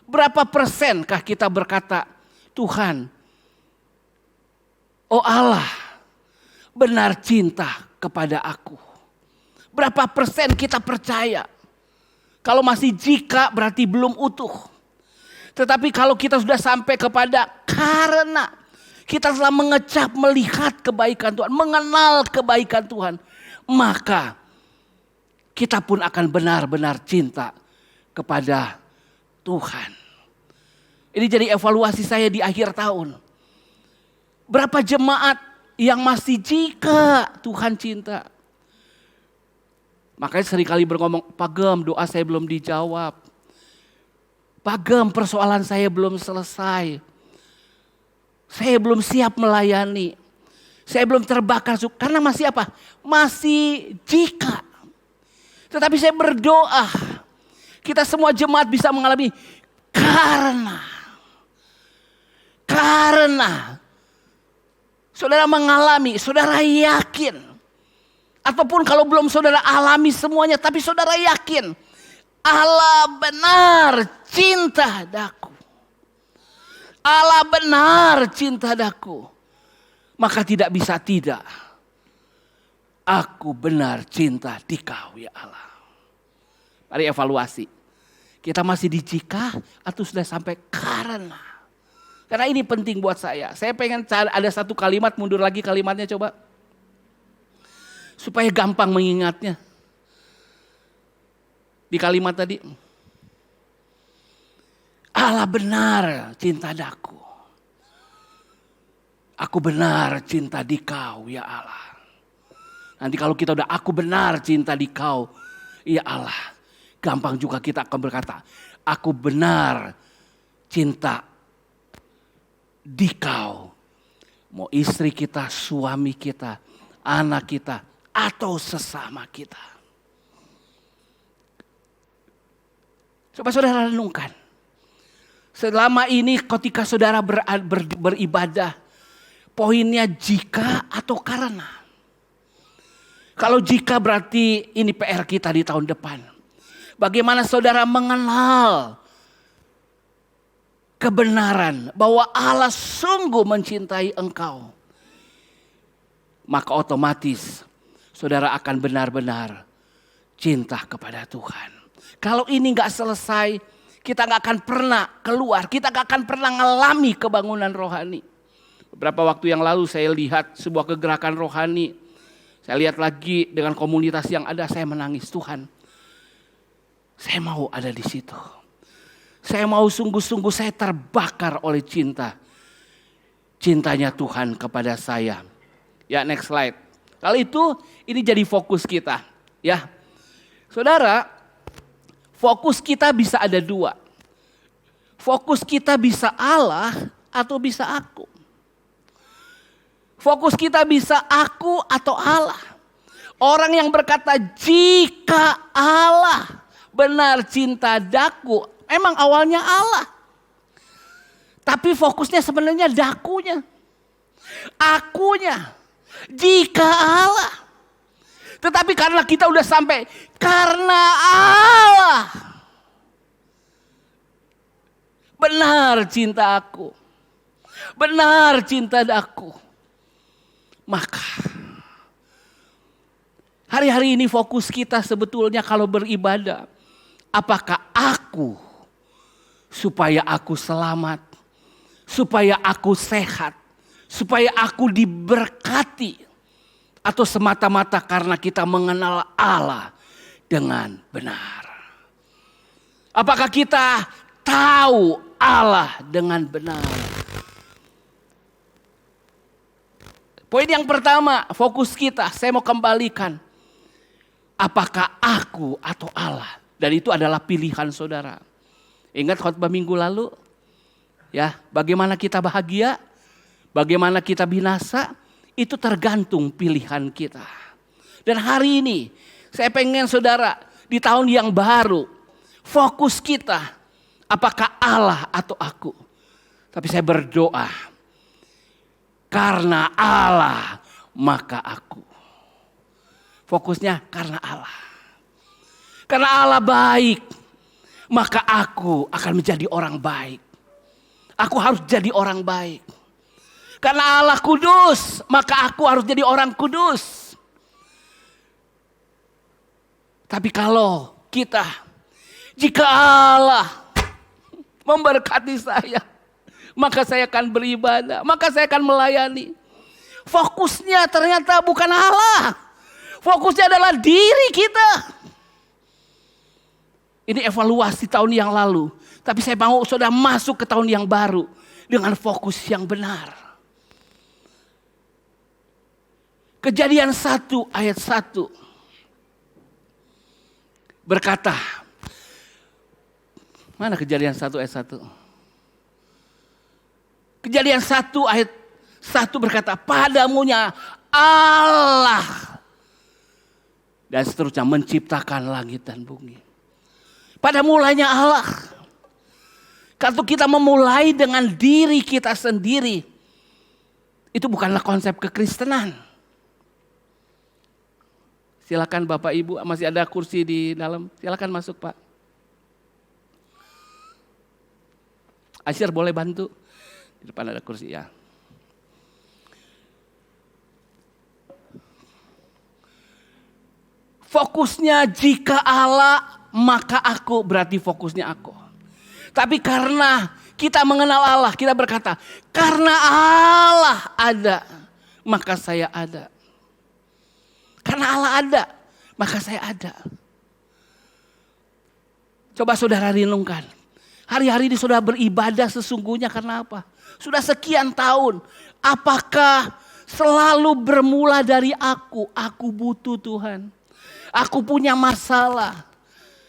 Berapa persenkah kita berkata, Tuhan, oh Allah, benar cinta kepada aku. Berapa persen kita percaya? Kalau masih jika berarti belum utuh. Tetapi kalau kita sudah sampai kepada karena kita telah mengecap melihat kebaikan Tuhan, mengenal kebaikan Tuhan, maka kita pun akan benar-benar cinta kepada Tuhan. Ini jadi evaluasi saya di akhir tahun. Berapa jemaat yang masih jika Tuhan cinta? Makanya seringkali berngomong, Pak Gem, doa saya belum dijawab. Pak Gem, persoalan saya belum selesai. Saya belum siap melayani. Saya belum terbakar karena masih apa? Masih jika. Tetapi saya berdoa, kita semua jemaat bisa mengalami karena saudara mengalami, saudara yakin. Ataupun kalau belum saudara alami semuanya, tapi saudara yakin. Allah benar cinta Daku. Allah benar cinta Daku. Maka tidak bisa tidak. Aku benar cinta Dikau ya Allah. Mari evaluasi. Kita masih di jika atau sudah sampai karena. Karena ini penting buat saya. Saya pengen cari ada satu kalimat, mundur lagi kalimatnya coba. Supaya gampang mengingatnya. Di kalimat tadi. Allah benar cinta Daku. Aku benar cinta Dikau ya Allah. Nanti kalau kita udah aku benar cinta Dikau ya Allah. Gampang juga kita akan berkata, aku benar cinta Dikau. Mau istri kita, suami kita, anak kita, atau sesama kita. Coba saudara renungkan. Selama ini ketika saudara beribadah, poinnya jika atau karena. Kalau jika berarti ini PR kita di tahun depan. Bagaimana saudara mengenal kebenaran bahwa Allah sungguh mencintai engkau. Maka otomatis saudara akan benar-benar cinta kepada Tuhan. Kalau ini gak selesai, kita gak akan pernah keluar. Kita gak akan pernah ngalami kebangunan rohani. Beberapa waktu yang lalu saya lihat sebuah kegerakan rohani. Saya lihat lagi dengan komunitas yang ada, saya menangis. Tuhan, saya mau ada di situ. Saya mau sungguh-sungguh saya terbakar oleh cinta. Cintanya Tuhan kepada saya. Ya, next slide. Kalau itu, ini jadi fokus kita. Ya, saudara, fokus kita bisa ada dua. Fokus kita bisa Allah atau bisa aku. Fokus kita bisa aku atau Allah. Orang yang berkata jika Allah benar cinta Daku, emang awalnya Allah. Tapi fokusnya sebenarnya Dakunya. Akunya. Jika Allah. Tetapi karena kita udah sampai karena Allah benar cinta aku, benar cinta Daku, maka hari-hari ini fokus kita sebetulnya kalau beribadah, apakah aku supaya aku selamat, supaya aku sehat, supaya aku diberkati, atau semata-mata karena kita mengenal Allah dengan benar. Apakah kita tahu Allah dengan benar? Poin yang pertama, fokus kita, saya mau kembalikan. Apakah aku atau Allah? Dan itu adalah pilihan saudara. Ingat khotbah minggu lalu? Ya, bagaimana kita bahagia? Bagaimana kita binasa? Itu tergantung pilihan kita. Dan hari ini, saya pengen saudara, di tahun yang baru, fokus kita, apakah Allah atau aku? Tapi saya berdoa, karena Allah maka aku. Fokusnya karena Allah. Karena Allah baik, maka aku akan menjadi orang baik. Aku harus jadi orang baik. Karena Allah kudus, maka aku harus jadi orang kudus. Tapi kalau jika Allah memberkati saya, maka saya akan beribadah, maka saya akan melayani. Fokusnya ternyata bukan Allah. Fokusnya adalah diri kita. Ini evaluasi tahun yang lalu. Tapi saya mau saudara masuk ke tahun yang baru dengan fokus yang benar. Kejadian 1 ayat 1 berkata, mana Kejadian 1 ayat 1? Kejadian 1 ayat 1 berkata, padamunya Allah. Dan seterusnya menciptakan langit dan bumi. Pada mulanya Allah. Kalau kita memulai dengan diri kita sendiri, itu bukanlah konsep kekristenan. Silakan Bapak Ibu, masih ada kursi di dalam, silakan masuk Pak. Asyir boleh bantu, di depan ada kursi ya. Fokusnya jika Allah maka aku, berarti fokusnya aku. Tapi karena kita mengenal Allah, kita berkata, karena Allah ada, maka saya ada. Karena Allah ada, maka saya ada. Coba saudara renungkan. Hari-hari ini saudara beribadah sesungguhnya karena apa? Sudah sekian tahun. Apakah selalu bermula dari aku butuh Tuhan. Aku punya masalah.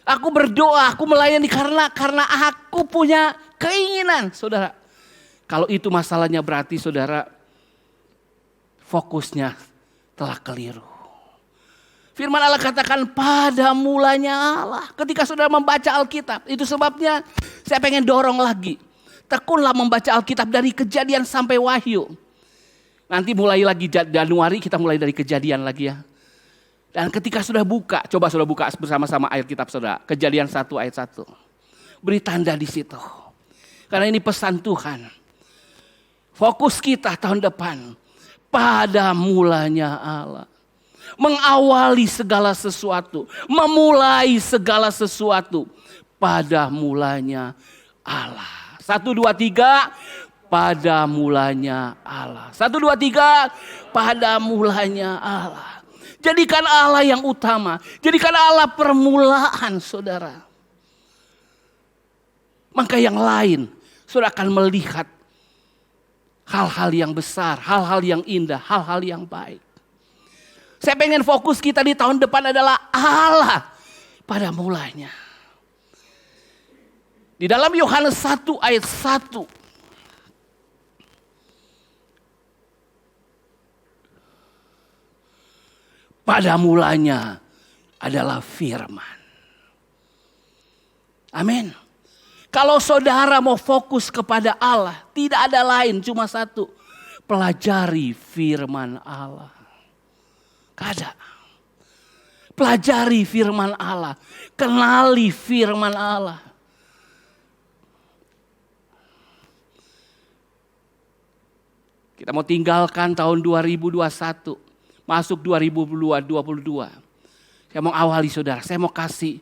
Aku berdoa, aku melayani karena aku punya keinginan. Saudara, kalau itu masalahnya berarti saudara fokusnya telah keliru. Firman Allah katakan pada mulanya Allah. Ketika saudara membaca Alkitab, itu sebabnya saya pengen dorong lagi. Tekunlah membaca Alkitab dari Kejadian sampai Wahyu. Nanti mulai lagi Januari kita mulai dari Kejadian lagi ya. Dan ketika sudah buka, coba sudah buka bersama-sama ayat kitab saudara. Kejadian 1 ayat 1. Beri tanda di situ. Karena ini pesan Tuhan. Fokus kita tahun depan. Pada mulanya Allah. Mengawali segala sesuatu. Memulai segala sesuatu. Pada mulanya Allah. 1, 2, 3. Pada mulanya Allah. 1, 2, 3. Pada mulanya Allah. Jadikan Allah yang utama. Jadikan Allah permulaan saudara. Maka yang lain saudara akan melihat hal-hal yang besar, hal-hal yang indah, hal-hal yang baik. Saya pengen fokus kita di tahun depan adalah Allah pada mulanya. Di dalam Yohanes 1 ayat 1. Pada mulanya adalah firman. Amin. Kalau saudara mau fokus kepada Allah, tidak ada lain cuma satu. Pelajari firman Allah. Kada. Pelajari firman Allah. Kenali firman Allah. Kita mau tinggalkan tahun 2021. Masuk 2022. Saya mau awali saudara. Saya mau kasih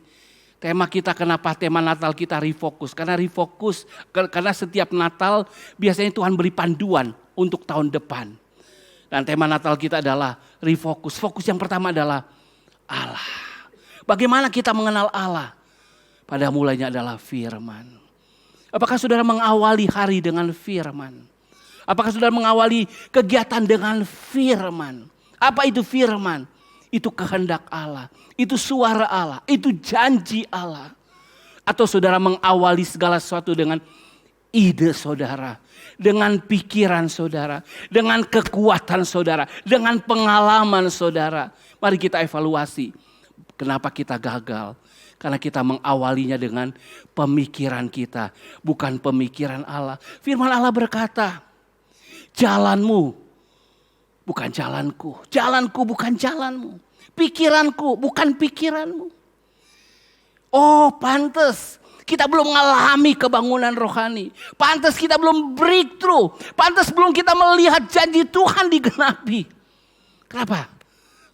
tema kita, kenapa tema Natal kita refocus. Karena refocus, karena setiap Natal biasanya Tuhan beri panduan untuk tahun depan. Dan tema Natal kita adalah refocus. Fokus yang pertama adalah Allah. Bagaimana kita mengenal Allah? Pada mulanya adalah firman. Apakah saudara mengawali hari dengan firman? Apakah saudara mengawali kegiatan dengan firman? Apa itu firman? Itu kehendak Allah, itu suara Allah, itu janji Allah. Atau saudara mengawali segala sesuatu dengan ide saudara, dengan pikiran saudara, dengan kekuatan saudara, dengan pengalaman saudara. Mari kita evaluasi. Kenapa kita gagal? Karena kita mengawalinya dengan pemikiran kita, bukan pemikiran Allah. Firman Allah berkata, jalanmu bukan jalanku, jalanku bukan jalanmu, pikiranku bukan pikiranmu. Oh, pantas kita belum mengalami kebangunan rohani. Pantas kita belum breakthrough. Pantas belum kita melihat janji Tuhan digenapi. Kenapa?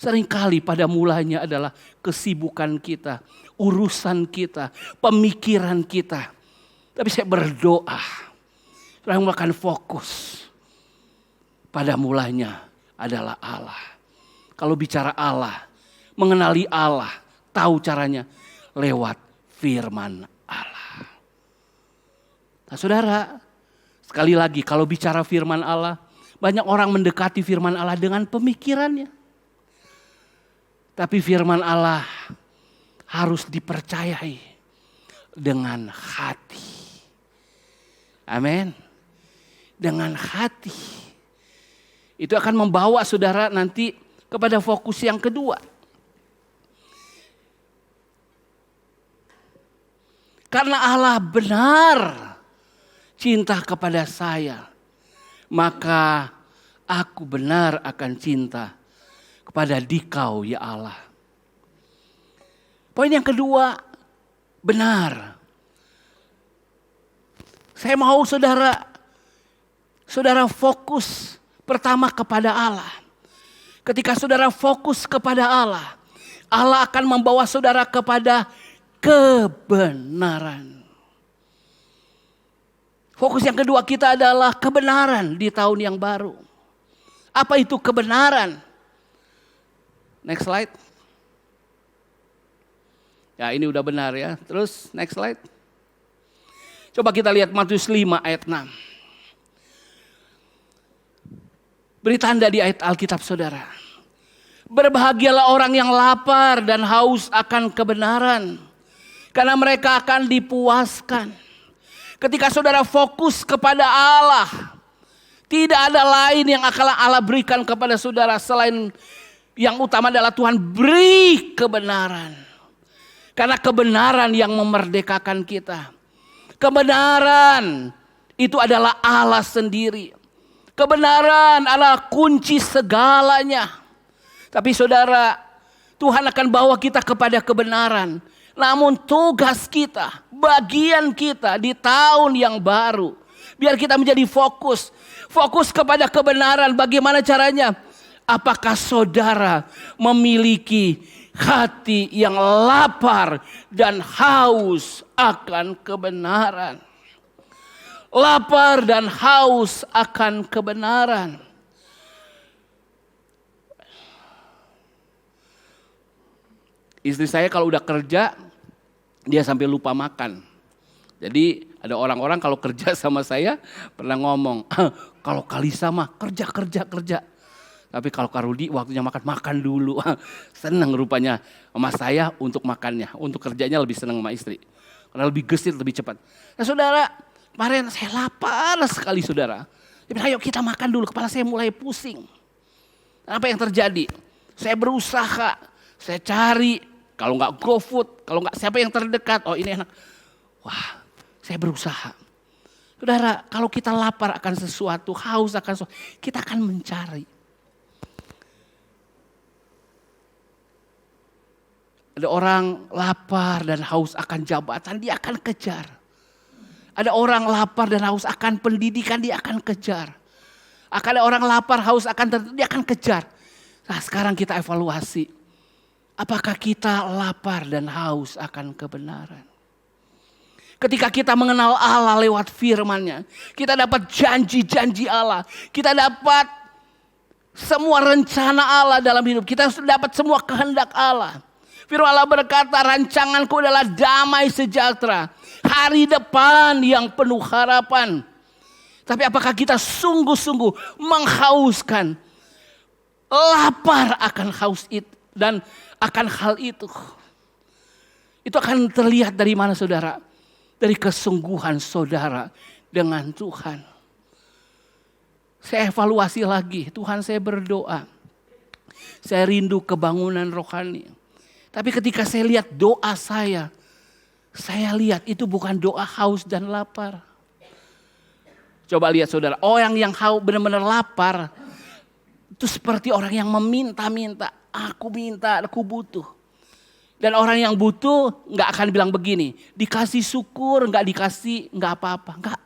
Seringkali pada mulanya adalah kesibukan kita, urusan kita, pemikiran kita. Tapi saya berdoa, saya akan fokus. Pada mulanya adalah Allah. Kalau bicara Allah, mengenali Allah, tahu caranya lewat firman Allah. Nah saudara, sekali lagi kalau bicara firman Allah, banyak orang mendekati firman Allah dengan pemikirannya. Tapi firman Allah harus dipercayai dengan hati. Amin. Dengan hati. Itu akan membawa saudara nanti kepada fokus yang kedua. Karena Allah benar cinta kepada saya, maka aku benar akan cinta kepada Dikau ya Allah. Poin yang kedua, benar. Saya mau saudara fokus pertama kepada Allah. Ketika saudara fokus kepada Allah, Allah akan membawa saudara kepada kebenaran. Fokus yang kedua kita adalah kebenaran di tahun yang baru. Apa itu kebenaran? Next slide. Ya ini udah benar ya. Terus next slide. Coba kita lihat Matius 5 ayat 6. Beri tanda di ayat Alkitab saudara. Berbahagialah orang yang lapar dan haus akan kebenaran, karena mereka akan dipuaskan. Ketika saudara fokus kepada Allah, tidak ada lain yang akan Allah berikan kepada saudara selain yang utama adalah Tuhan beri kebenaran. Karena kebenaran yang memerdekakan kita. Kebenaran itu adalah Allah sendiri. Kebenaran adalah kunci segalanya. Tapi saudara, Tuhan akan bawa kita kepada kebenaran. Namun tugas kita, bagian kita di tahun yang baru, biar kita menjadi fokus. Fokus kepada kebenaran. Bagaimana caranya? Apakah saudara memiliki hati yang lapar dan haus akan kebenaran? Lapar dan haus akan kebenaran. Istri saya kalau udah kerja, dia sampai lupa makan. Jadi ada orang-orang kalau kerja sama saya pernah ngomong, kalau Kalisa mah kerja. Tapi kalau Kak Rudi waktunya makan dulu. Senang rupanya sama saya untuk makannya. Untuk kerjanya lebih senang sama istri. Karena lebih gesit, lebih cepat. Nah saudara, kemarin saya lapar sekali saudara. Dia bilang, ayo kita makan dulu, kepala saya mulai pusing. Apa yang terjadi? Saya berusaha, saya cari. Kalau enggak GoFood, kalau enggak siapa yang terdekat. Oh ini enak. Wah, saya berusaha. Saudara, kalau kita lapar akan sesuatu, haus akan sesuatu, kita akan mencari. Ada orang lapar dan haus akan jabatan, dia akan kejar. Ada orang lapar dan haus akan pendidikan, dia akan kejar. Akan ada orang lapar, haus akan dia akan kejar. Nah sekarang kita evaluasi. Apakah kita lapar dan haus akan kebenaran? Ketika kita mengenal Allah lewat firman-Nya, kita dapat janji-janji Allah. Kita dapat semua rencana Allah dalam hidup. Kita dapat semua kehendak Allah. Firman Allah berkata, rancanganku adalah damai sejahtera. Hari depan yang penuh harapan. Tapi apakah kita sungguh-sungguh menghauskan, lapar akan haus itu dan akan hal itu? Itu akan terlihat dari mana saudara? Dari kesungguhan saudara dengan Tuhan. Saya evaluasi lagi, Tuhan saya berdoa. Saya rindu kebangunan rohani. Tapi ketika saya lihat doa saya lihat itu bukan doa haus dan lapar. Coba lihat saudara, orang yang haus benar-benar lapar, itu seperti orang yang meminta-minta, aku butuh. Dan orang yang butuh gak akan bilang begini, dikasih syukur, gak dikasih gak apa-apa, enggak.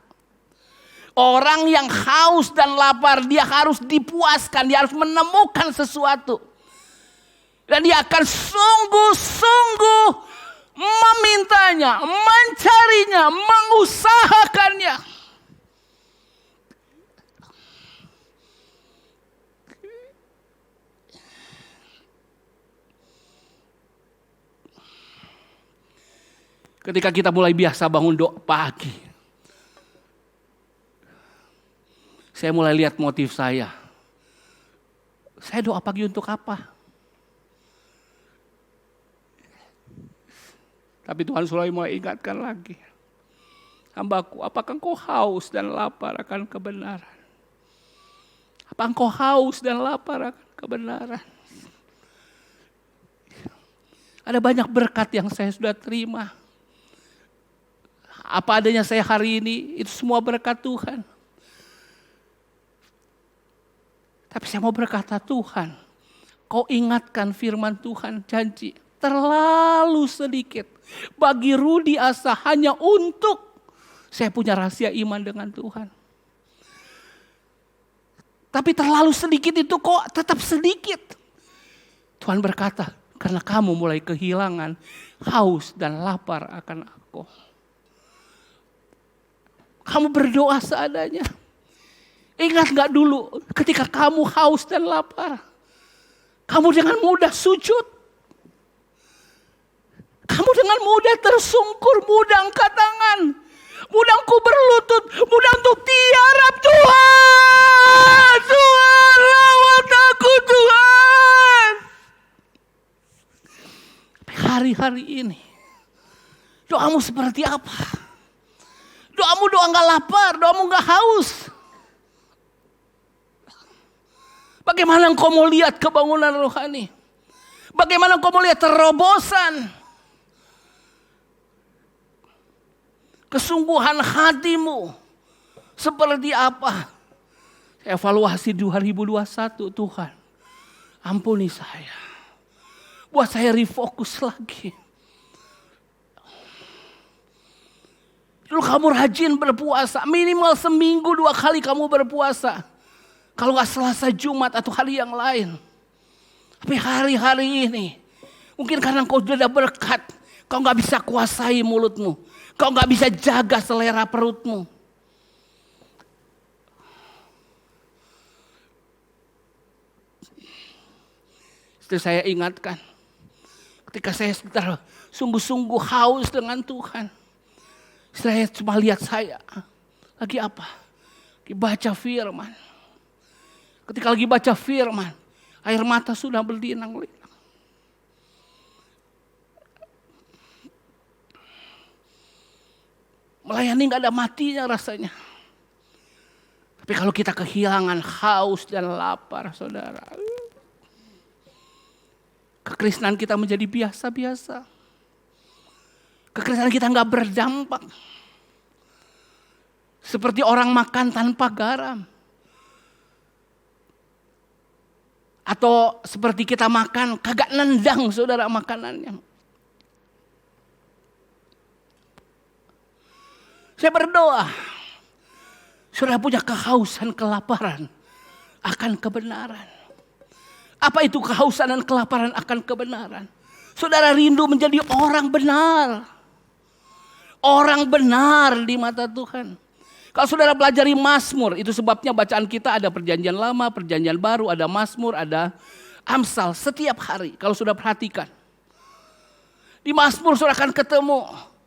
Orang yang haus dan lapar dia harus dipuaskan, dia harus menemukan sesuatu. Dan dia akan sungguh-sungguh memintanya, mencarinya, mengusahakannya. Ketika kita mulai biasa bangun doa pagi, saya mulai lihat motif saya. Saya doa pagi untuk apa? Tapi Tuhan mulai ingatkan lagi. Hambaku, apakah engkau haus dan lapar akan kebenaran? Apa engkau haus dan lapar akan kebenaran? Ada banyak berkat yang saya sudah terima. Apa adanya saya hari ini, itu semua berkat Tuhan. Tapi saya mau berkata, Tuhan, kau ingatkan firman Tuhan janji. Terlalu sedikit bagi Rudi Asa hanya untuk saya punya rahasia iman dengan Tuhan. Tapi terlalu sedikit itu kok tetap sedikit. Tuhan berkata, karena kamu mulai kehilangan haus dan lapar akan aku. Kamu berdoa seadanya. Ingat gak dulu ketika kamu haus dan lapar. Kamu dengan mudah sujud. Kamu dengan mudah tersungkur, mudah angkat tangan. Mudah engkau berlutut, mudah untuk tiarap Tuhan. Tuhan lawat aku Tuhan. Hari-hari ini doamu seperti apa? Doamu doa gak lapar, doamu gak haus. Bagaimana engkau mau lihat kebangunan rohani? Bagaimana engkau mau lihat terobosan? Kesungguhan hatimu seperti apa? Evaluasi 2021 Tuhan. Ampuni saya. Buat saya refocus lagi. Dulu kamu rajin berpuasa, minimal seminggu 2 kali kamu berpuasa. Kalau gak Selasa, Jumat atau hari yang lain. Tapi hari-hari ini, mungkin karena kau sudah berkat, kau gak bisa kuasai mulutmu. Kau gak bisa jaga selera perutmu. Itu saya ingatkan, ketika saya sungguh-sungguh haus dengan Tuhan. Saya cuma lihat saya, lagi apa? Lagi baca firman. Ketika lagi baca firman, air mata sudah berlinang-linang. Melayani gak ada matinya rasanya. Tapi kalau kita kehilangan haus dan lapar saudara. Kekristenan kita menjadi biasa-biasa. Kekristenan kita gak berdampak. Seperti orang makan tanpa garam. Atau seperti kita makan kagak nendang saudara makanannya. Saya berdoa. Saudara punya kehausan, kelaparan akan kebenaran. Apa itu kehausan dan kelaparan akan kebenaran? Saudara rindu menjadi orang benar. Orang benar di mata Tuhan. Kalau saudara pelajari Mazmur, itu sebabnya bacaan kita ada perjanjian lama, perjanjian baru, ada Mazmur, ada Amsal setiap hari. Kalau sudah perhatikan. Di Mazmur saudara akan ketemu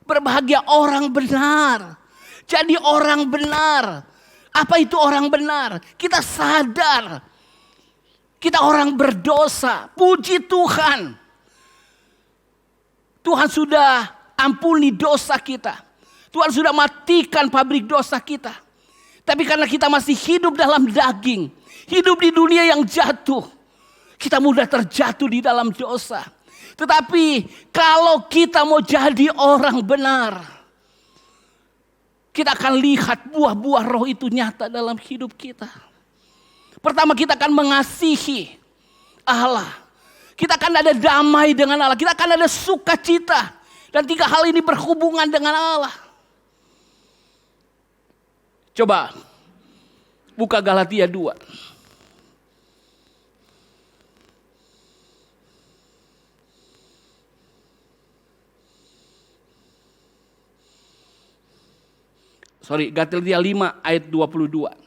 berbahagia orang benar. Jadi orang benar. Apa itu orang benar? Kita sadar kita orang berdosa. Puji Tuhan. Tuhan sudah ampuni dosa kita. Tuhan sudah matikan pabrik dosa kita. Tapi karena kita masih hidup dalam daging, hidup di dunia yang jatuh, kita mudah terjatuh di dalam dosa. Tetapi kalau kita mau jadi orang benar, kita akan lihat buah-buah roh itu nyata dalam hidup kita. Pertama, kita akan mengasihi Allah. Kita akan ada damai dengan Allah. Kita akan ada sukacita. Dan 3 hal ini berhubungan dengan Allah. Coba buka Galatia 2. Galatia 5 ayat 22.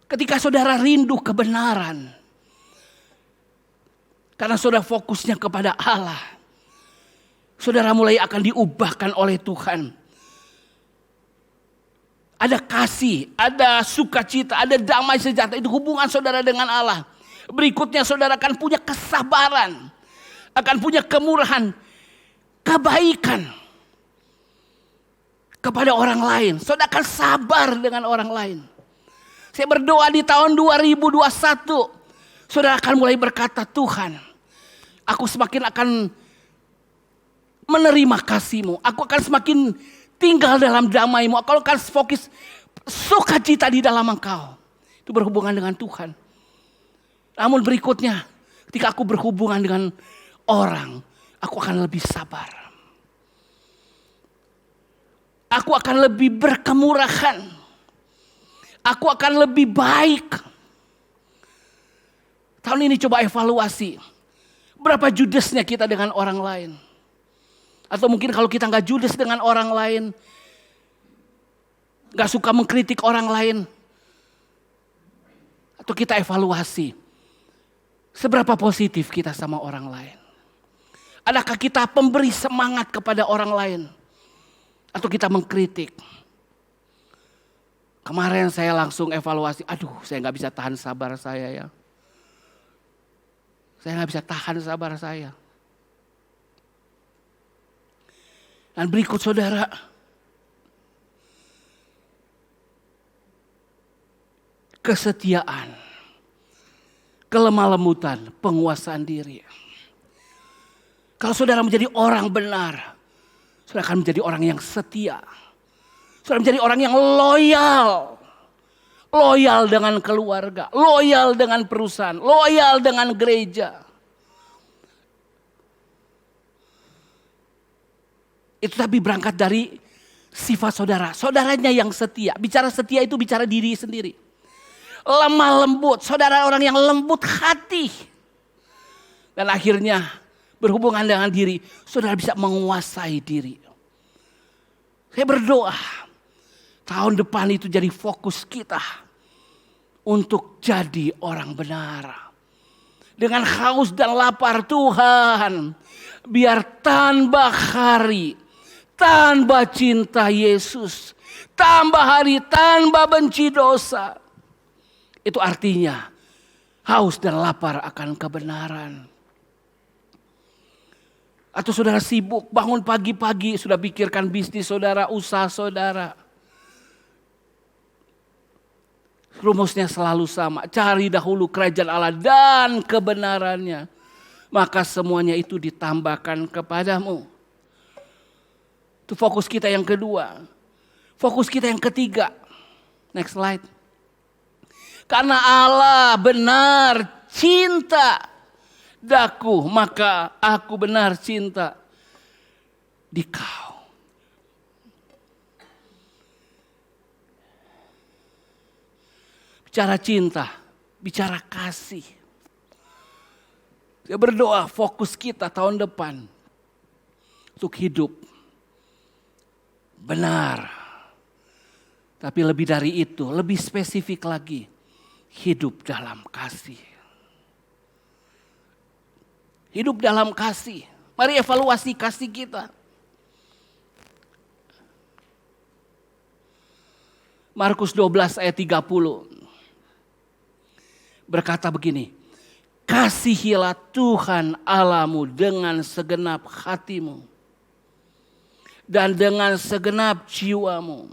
Ketika saudara rindu kebenaran, karena saudara fokusnya kepada Allah, saudara mulai akan diubahkan oleh Tuhan. Ada kasih, ada sukacita, ada damai sejahtera. Itu hubungan saudara dengan Allah. Berikutnya saudara akan punya kesabaran, akan punya kemurahan, kebaikan kepada orang lain. Saudara akan sabar dengan orang lain. Saya berdoa di tahun 2021, saudara akan mulai berkata, Tuhan, aku semakin akan menerima kasih-Mu. Aku akan semakin tinggal dalam damai-Mu. Aku akan fokus sukacita di dalam Engkau. Itu berhubungan dengan Tuhan. Namun berikutnya, ketika aku berhubungan dengan orang, aku akan lebih sabar. Aku akan lebih berkemurahan. Aku akan lebih baik. Tahun ini coba evaluasi. Berapa judesnya kita dengan orang lain. Atau mungkin kalau kita gak judes dengan orang lain. Gak suka mengkritik orang lain. Atau kita evaluasi. Seberapa positif kita sama orang lain. Adakah kita pemberi semangat kepada orang lain. Atau kita mengkritik. Kemarin saya langsung evaluasi, aduh saya gak bisa tahan sabar saya ya. Saya gak bisa tahan sabar saya. Dan berikut saudara. Kesetiaan. Kelemah lembutan, penguasaan diri. Kalau saudara menjadi orang benar, saudara akan menjadi orang yang setia. Saudara menjadi orang yang loyal. Loyal dengan keluarga. Loyal dengan perusahaan. Loyal dengan gereja. Itu tapi berangkat dari sifat saudara. Saudaranya yang setia. Bicara setia itu bicara diri sendiri. Lemah lembut. Saudara orang yang lembut hati. Dan akhirnya berhubungan dengan diri. Saudara bisa menguasai diri. Saya berdoa. Tahun depan itu jadi fokus kita untuk jadi orang benar. Dengan haus dan lapar Tuhan, biar tambah hari, tambah cinta Yesus, tambah hari, tambah benci dosa. Itu artinya haus dan lapar akan kebenaran. Atau saudara sibuk bangun pagi-pagi sudah pikirkan bisnis saudara, usaha saudara. Rumusnya selalu sama. Cari dahulu kerajaan Allah dan kebenarannya. Maka semuanya itu ditambahkan kepadamu. Itu fokus kita yang kedua. Fokus kita yang ketiga. Next slide. Karena Allah benar cinta daku, maka aku benar cinta di kau. Bicara cinta, bicara kasih. Saya berdoa fokus kita tahun depan untuk hidup benar. Tapi lebih dari itu, lebih spesifik lagi, hidup dalam kasih. Hidup dalam kasih. Mari evaluasi kasih kita. Markus 12 ayat 30 berkata begini, kasihilah Tuhan Allahmu dengan segenap hatimu, dan dengan segenap jiwamu,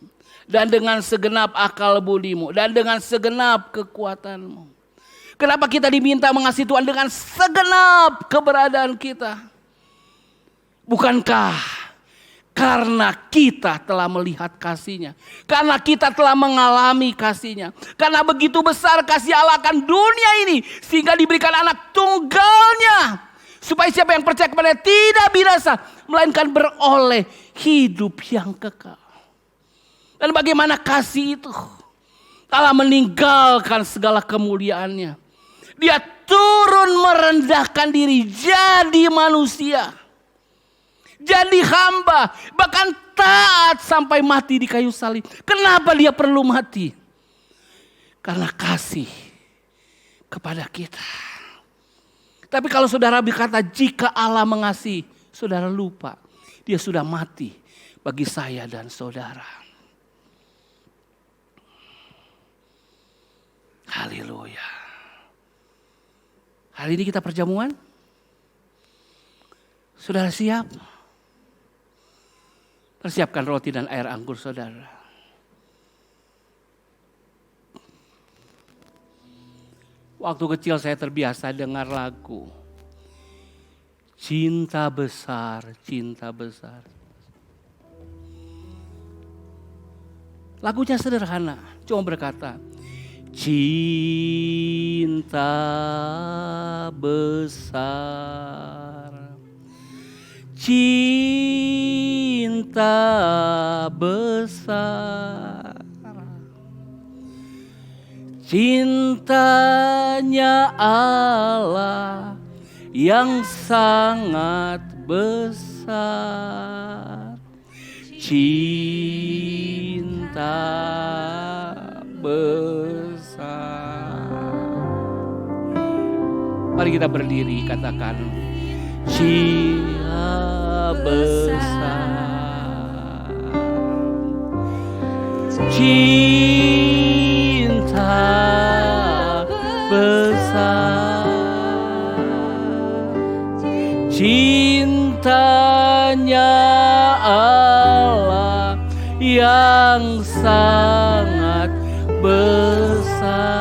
dan dengan segenap akal budimu, dan dengan segenap kekuatanmu. Kenapa kita diminta mengasihi Tuhan dengan segenap keberadaan kita? Bukankah karena kita telah melihat kasih-Nya, karena kita telah mengalami kasih-Nya, karena begitu besar kasih Allah akan dunia ini sehingga diberikan anak tunggalnya, supaya siapa yang percaya kepadanya tidak binasa, melainkan beroleh hidup yang kekal. Dan bagaimana kasih itu? Allah meninggalkan segala kemuliaannya. Dia turun merendahkan diri jadi manusia, jadi hamba, bahkan taat sampai mati di kayu salib. Kenapa dia perlu mati? Karena kasih kepada kita. Tapi kalau saudara berkata jika Allah mengasihi, saudara lupa dia sudah mati bagi saya dan saudara. Haleluya. Hari ini kita perjamuan. Saudara siap? Persiapkan roti dan air anggur saudara. Waktu kecil saya terbiasa dengar lagu Cinta Besar, Cinta Besar. Lagunya sederhana, cuma berkata, cinta besar, cinta besar, cintanya Allah yang sangat besar, cinta besar. Mari kita berdiri, katakan cinta besar, cinta besar, cintanya Allah yang sangat besar,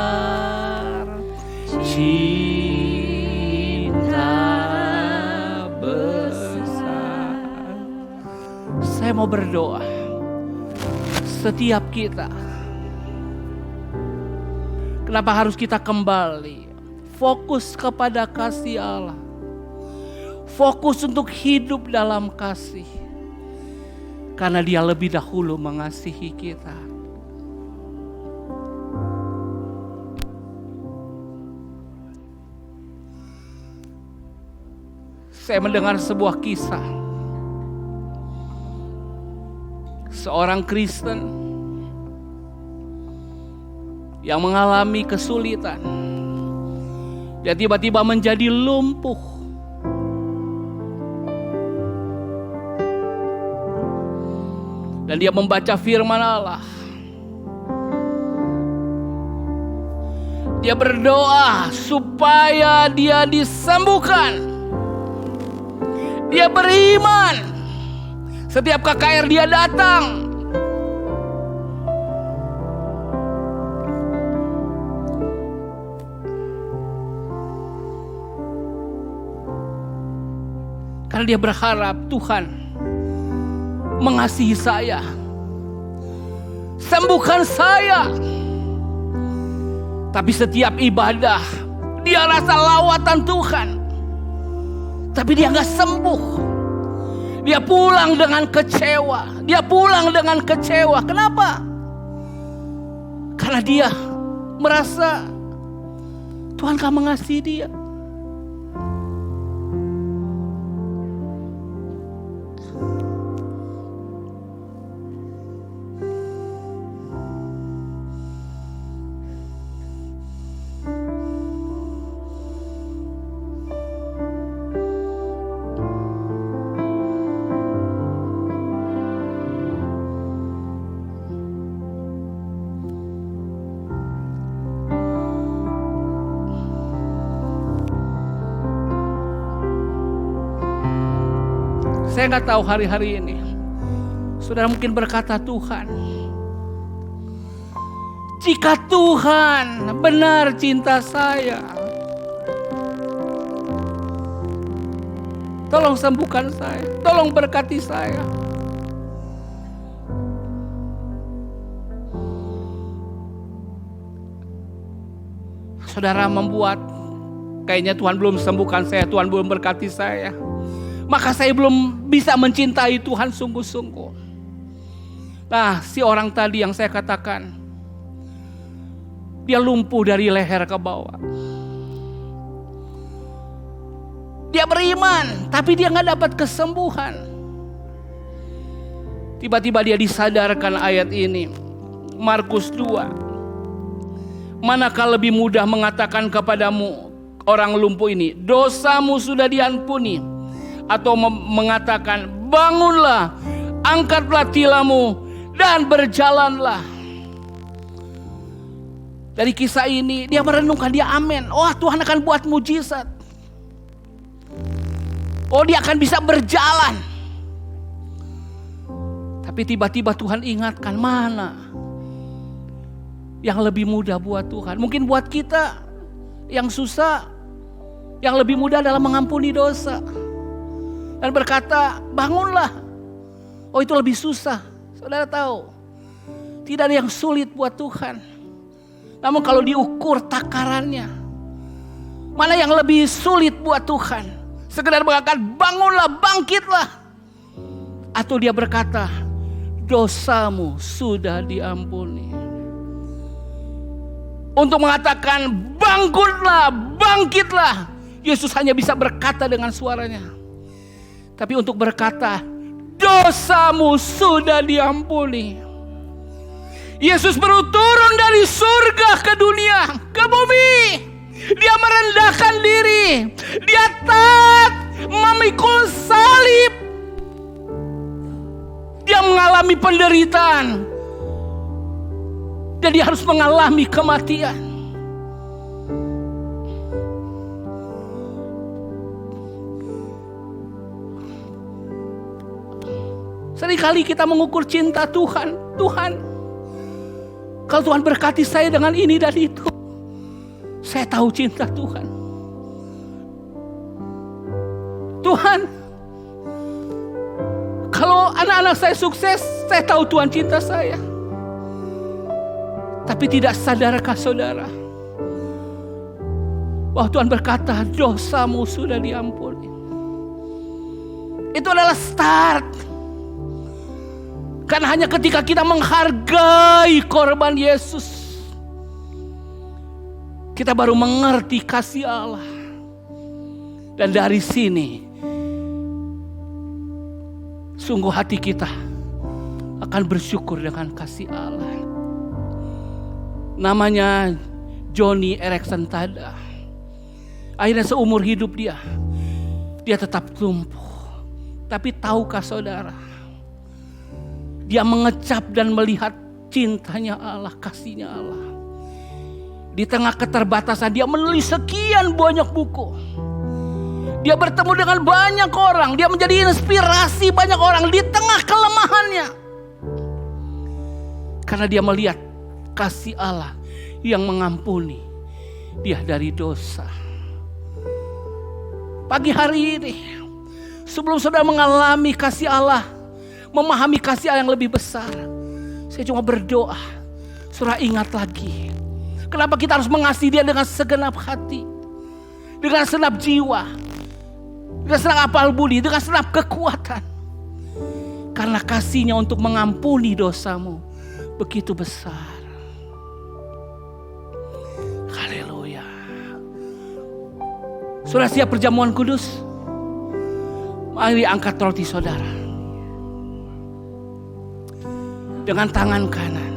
cinta besar. Saya mau berdoa, setiap kita, kenapa harus kita kembali fokus kepada kasih Allah, fokus untuk hidup dalam kasih, karena Dia lebih dahulu mengasihi kita. Saya mendengar sebuah kisah. Seorang Kristen yang mengalami kesulitan. Dia tiba-tiba menjadi lumpuh. Dan dia membaca firman Allah. Dia berdoa supaya dia disembuhkan. Dia beriman. Setiap KKR dia datang. Karena dia berharap Tuhan mengasihi saya, sembuhkan saya. Tapi setiap ibadah dia rasa lawatan Tuhan, tapi dia gak sembuh. Dia pulang dengan kecewa. Dia pulang dengan kecewa. Kenapa? Karena dia merasa Tuhan gak mengasihi dia. Saya nggak tahu hari-hari ini saudara mungkin berkata, Tuhan, jika Tuhan benar cinta saya, tolong sembuhkan saya, tolong berkati saya. Saudara membuat kayaknya Tuhan belum sembuhkan saya, Tuhan belum berkati saya, maka saya belum bisa mencintai Tuhan sungguh-sungguh. Nah, si orang tadi yang saya katakan, dia lumpuh dari leher ke bawah. Dia beriman, tapi dia gak dapat kesembuhan. Tiba-tiba dia disadarkan ayat ini, Markus 2. Manakah lebih mudah mengatakan kepadamu orang lumpuh ini, dosamu sudah diampuni, atau mengatakan, bangunlah, angkatlah tilammu dan berjalanlah. Dari kisah ini dia merenungkan, dia amin. Oh, Tuhan akan buat mujizat. Oh, dia akan bisa berjalan. Tapi tiba-tiba Tuhan ingatkan, mana yang lebih mudah buat Tuhan. Mungkin buat kita yang susah, yang lebih mudah adalah mengampuni dosa. Dan berkata, bangunlah. Oh, itu lebih susah. Saudara tahu, tidak ada yang sulit buat Tuhan. Namun kalau diukur takarannya, mana yang lebih sulit buat Tuhan? Sekedar mengatakan, bangunlah, bangkitlah. Atau dia berkata, dosamu sudah diampuni. Untuk mengatakan, bangunlah, bangkitlah, Yesus hanya bisa berkata dengan suaranya. Tapi untuk berkata, dosamu sudah diampuni, Yesus baru turun dari surga ke dunia, ke bumi. Dia merendahkan diri, dia taat memikul salib. Dia mengalami penderitaan, dan dia harus mengalami kematian. Seringkali kita mengukur cinta Tuhan. Tuhan, kalau Tuhan berkati saya dengan ini dan itu, saya tahu cinta Tuhan. Tuhan, kalau anak-anak saya sukses, saya tahu Tuhan cinta saya. Tapi tidak sadarkah saudara bahwa Tuhan berkata, dosamu sudah diampuni. Itu adalah start. Karena hanya ketika kita menghargai korban Yesus, kita baru mengerti kasih Allah. Dan dari sini, sungguh hati kita akan bersyukur dengan kasih Allah. Namanya Joni Eareckson Tada. Akhirnya seumur hidup dia tetap lumpuh. Tapi tahukah saudara, dia mengecap dan melihat cintanya Allah, kasihnya Allah. Di tengah keterbatasan dia menulis sekian banyak buku. Dia bertemu dengan banyak orang. Dia menjadi inspirasi banyak orang di tengah kelemahannya. Karena dia melihat kasih Allah yang mengampuni dia dari dosa. Pagi hari ini, sebelum saudara mengalami kasih Allah, memahami kasih Allah yang lebih besar, saya cuma berdoa, saudara ingat lagi, kenapa kita harus mengasihi dia dengan segenap hati, dengan segenap jiwa, dengan segenap akal budi, dengan segenap kekuatan. Karena kasihnya untuk mengampuni dosamu begitu besar. Haleluya. Saudara siap perjamuan kudus? Mari angkat roti saudara. Dengan tangan kanan.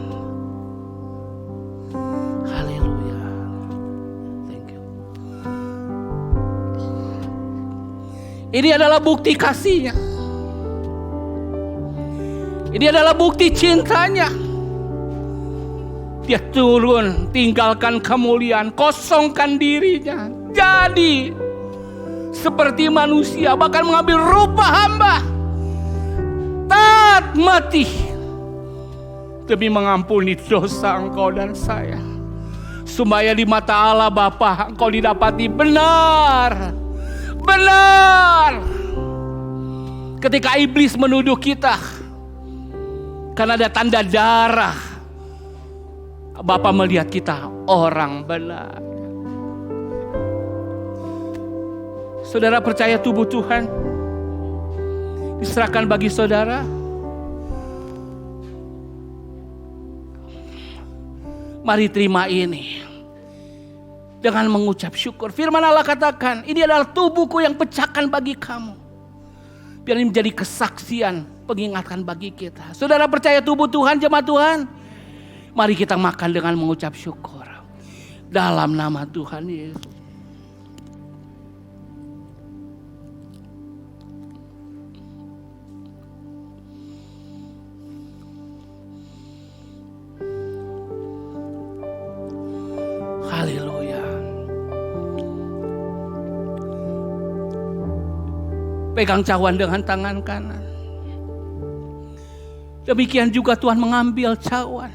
Haleluya. Thank you. Ini adalah bukti kasihnya. Ini adalah bukti cintanya. Dia turun, tinggalkan kemuliaan, kosongkan dirinya. Jadi seperti manusia, bahkan mengambil rupa hamba. rela mati demi mengampuni dosa engkau dan saya. Supaya di mata Allah Bapa engkau didapati benar. Benar. Ketika iblis menuduh kita karena ada tanda darah, Bapa melihat kita orang benar. Saudara percaya tubuh Tuhan diserahkan bagi saudara? Mari terima ini dengan mengucap syukur. Firman Allah katakan, ini adalah tubuhku yang pecahkan bagi kamu. Biar ini menjadi kesaksian, pengingatkan bagi kita. Saudara percaya tubuh Tuhan, jemaat Tuhan? Mari kita makan dengan mengucap syukur. Dalam nama Tuhan Yesus. Haleluya. Pegang cawan dengan tangan kanan. Demikian juga Tuhan mengambil cawan.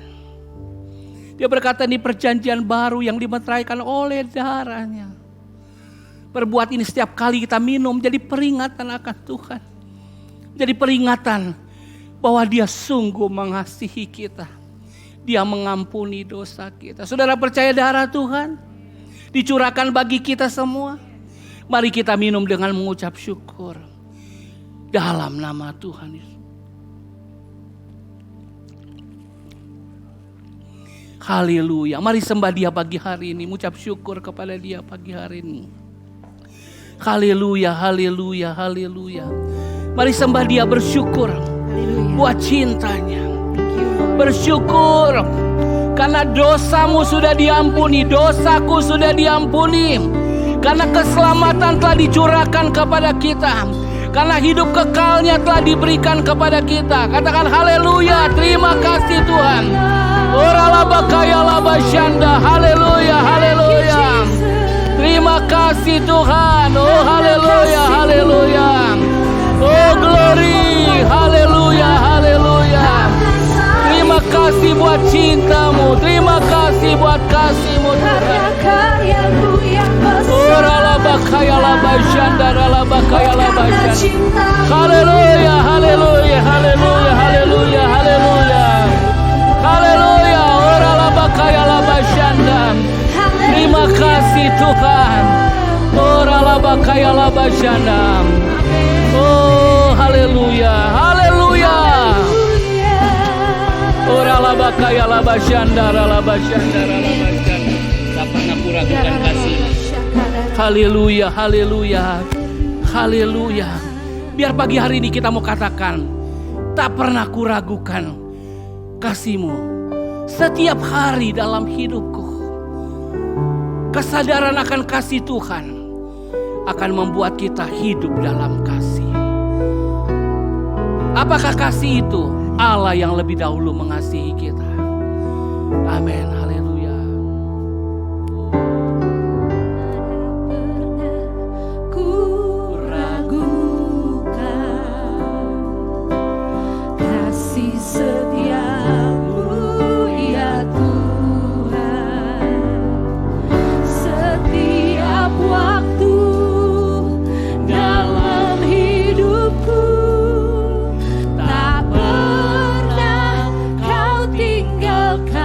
Dia berkata, ini perjanjian baru yang dimeteraikan oleh darahnya. Perbuat ini setiap kali kita minum jadi peringatan akan Tuhan. Jadi peringatan bahwa Dia sungguh mengasihi kita. Dia mengampuni dosa kita. Saudara percaya darah Tuhan dicurahkan bagi kita semua? Mari kita minum dengan mengucap syukur. Dalam nama Tuhan Yesus. Haleluya. Mari sembah Dia pagi hari ini. Mengucap syukur kepada Dia pagi hari ini. Haleluya, haleluya, haleluya. Mari sembah Dia, bersyukur buat cintanya. Bersyukur karena dosamu sudah diampuni, dosaku sudah diampuni. Karena keselamatan telah dicurahkan kepada kita. Karena hidup kekalnya telah diberikan kepada kita. Katakan haleluya, terima kasih Tuhan. Haleluya, haleluya. Terima kasih Tuhan. Oh haleluya, haleluya. Oh glory, haleluya, haleluya. Terima kasih buat cintamu. Terima kasih buat kasihmu Tuhan. Haleluya, haleluya, haleluya, haleluya, haleluya. Haleluya. Terima kasih Tuhan. Oh haleluya, haleluya. Tak pernah kuragukan kasih. Haleluya, haleluya, haleluya. Biar pagi hari ini kita mau katakan, tak pernah kuragukan kasih-Mu setiap hari dalam hidupku. Kesadaran akan kasih Tuhan akan membuat kita hidup dalam kasih. Apakah kasih itu? Allah yang lebih dahulu mengasihi kita. Amin, haleluya. Ku ragukan kasih setiamu ya Tuhan. Setiap waktu dalam hidupku tak pernah Kau tinggalkan.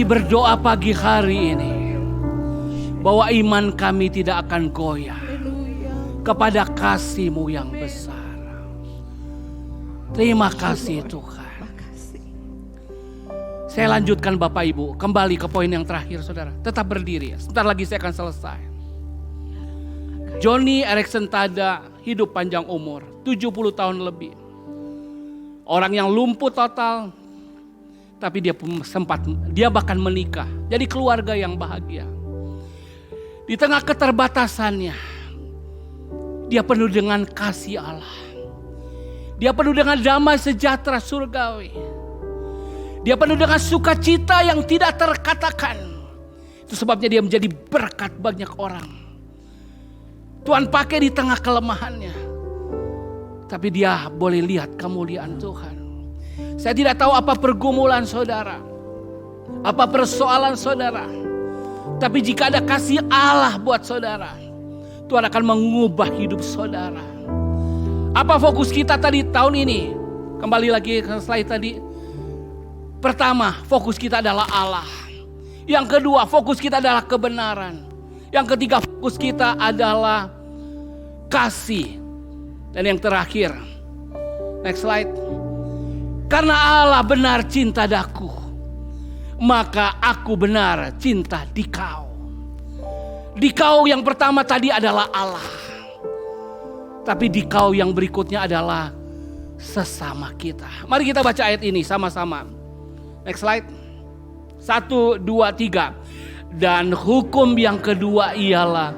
Kami berdoa pagi hari ini bahwa iman kami tidak akan goyah kepada kasih-Mu yang besar. Terima kasih Tuhan. Saya lanjutkan Bapak Ibu, kembali ke poin yang terakhir saudara. Tetap berdiri, sebentar lagi saya akan selesai. Joni Eareckson Tada hidup panjang umur, 70 tahun lebih. Orang yang lumpuh total, tapi dia bahkan menikah. Jadi keluarga yang bahagia. Di tengah keterbatasannya, dia penuh dengan kasih Allah. Dia penuh dengan damai sejahtera surgawi. Dia penuh dengan sukacita yang tidak terkatakan. Itu sebabnya dia menjadi berkat banyak orang. Tuhan pakai di tengah kelemahannya. Tapi dia boleh lihat kemuliaan Tuhan. Saya tidak tahu apa pergumulan saudara. Apa persoalan saudara. Tapi jika ada kasih Allah buat saudara, Tuhan akan mengubah hidup saudara. Apa fokus kita tadi tahun ini? Kembali lagi ke slide tadi. Pertama, fokus kita adalah Allah. Yang kedua, fokus kita adalah kebenaran. Yang ketiga, fokus kita adalah kasih. Dan yang terakhir, next slide. Karena Allah benar cinta daku, maka aku benar cinta dikau. Dikau yang pertama tadi adalah Allah. Tapi dikau yang berikutnya adalah sesama kita. Mari kita baca ayat ini sama-sama. Next slide. 1, 2, 3. Dan hukum yang kedua ialah